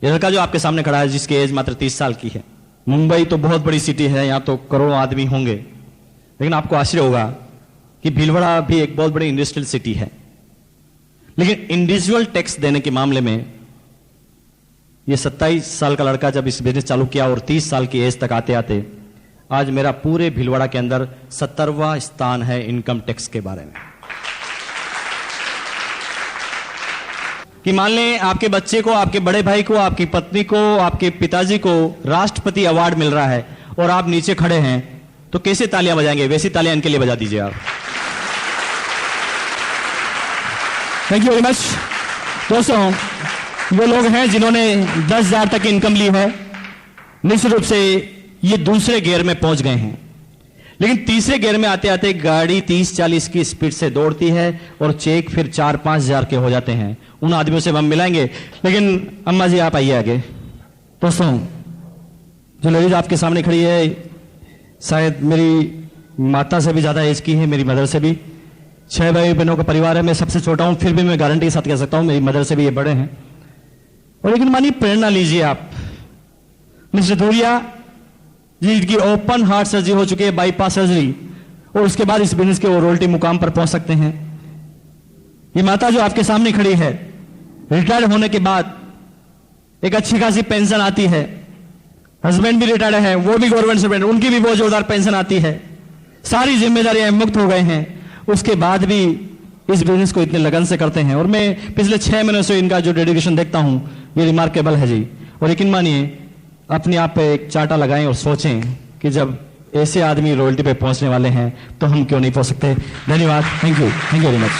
ये लड़का जो आपके सामने खड़ा है, जिसकी एज मात्र 30 साल की है, मुंबई तो बहुत बड़ी सिटी है, यहां तो करोड़ों आदमी होंगे, लेकिन आपको आश्चर्य होगा कि भीलवाड़ा भी एक बहुत बड़ी इंडस्ट्रियल सिटी है, लेकिन इंडिविजुअल टैक्स देने के मामले में ये 27 साल का लड़का जब इस बिजनेस चालू किया और 30 साल की एज तक आते आते आज मेरा पूरे भीलवाड़ा के अंदर 70वां स्थान है इनकम टैक्स के बारे में। कि मान लें आपके बच्चे को, आपके बड़े भाई को, आपकी पत्नी को, आपके पिताजी को राष्ट्रपति अवार्ड मिल रहा है और आप नीचे खड़े हैं, तो कैसे तालियां बजाएंगे? वैसी तालियां इनके लिए बजा दीजिए आप। Thank you very much. दोस्तों, वो लोग हैं जिन्होंने 10,000 तक इनकम ली है, निश्चित रूप से ये दूसरे गियर में पहुंच गए हैं, लेकिन तीसरे गियर में आते आते गाड़ी 30-40 की स्पीड से दौड़ती है और चेक फिर 4-5 हजार के हो जाते हैं। उन आदमियों से हम मिलाएंगे, लेकिन अम्मा जी आप आइए आगे। दोस्तों, जो लेडीज आपके सामने खड़ी है शायद मेरी माता से भी ज्यादा एज की है, मेरी मदर से भी। 6 भाई बहनों का परिवार है, मैं सबसे छोटा हूं, फिर भी मैं गारंटी के साथ कह सकता हूं मेरी मदर से भी ये बड़े हैं। और लेकिन मानिए प्रेरणा लीजिए आप, मिस्टर धूरिया जिनकी ओपन हार्ट सर्जरी हो चुकी है, बाईपास सर्जरी, और उसके बाद इस बिजनेस के वो रोयल्टी मुकाम पर पहुंच सकते हैं। ये माता जो आपके सामने खड़ी है, रिटायर होने के बाद एक अच्छी खासी पेंशन आती है, हस्बैंड भी रिटायर्ड है, वो भी गवर्नमेंट सर्वेंट, उनकी भी बहुत जोरदार पेंशन आती है, सारी जिम्मेदारियां मुक्त हो गए हैं, उसके बाद भी इस बिजनेस को इतने लगन से करते हैं। और मैं पिछले 6 महीनों से इनका जो डेडिकेशन देखता हूं, ये रिमार्केबल है जी। और यकीन मानिए, अपने आप पे एक चार्टा लगाएं और सोचें कि जब ऐसे आदमी रॉयल्टी पे पहुंचने वाले हैं तो हम क्यों नहीं पहुंच सकते। धन्यवाद, थैंक यू वेरी मच।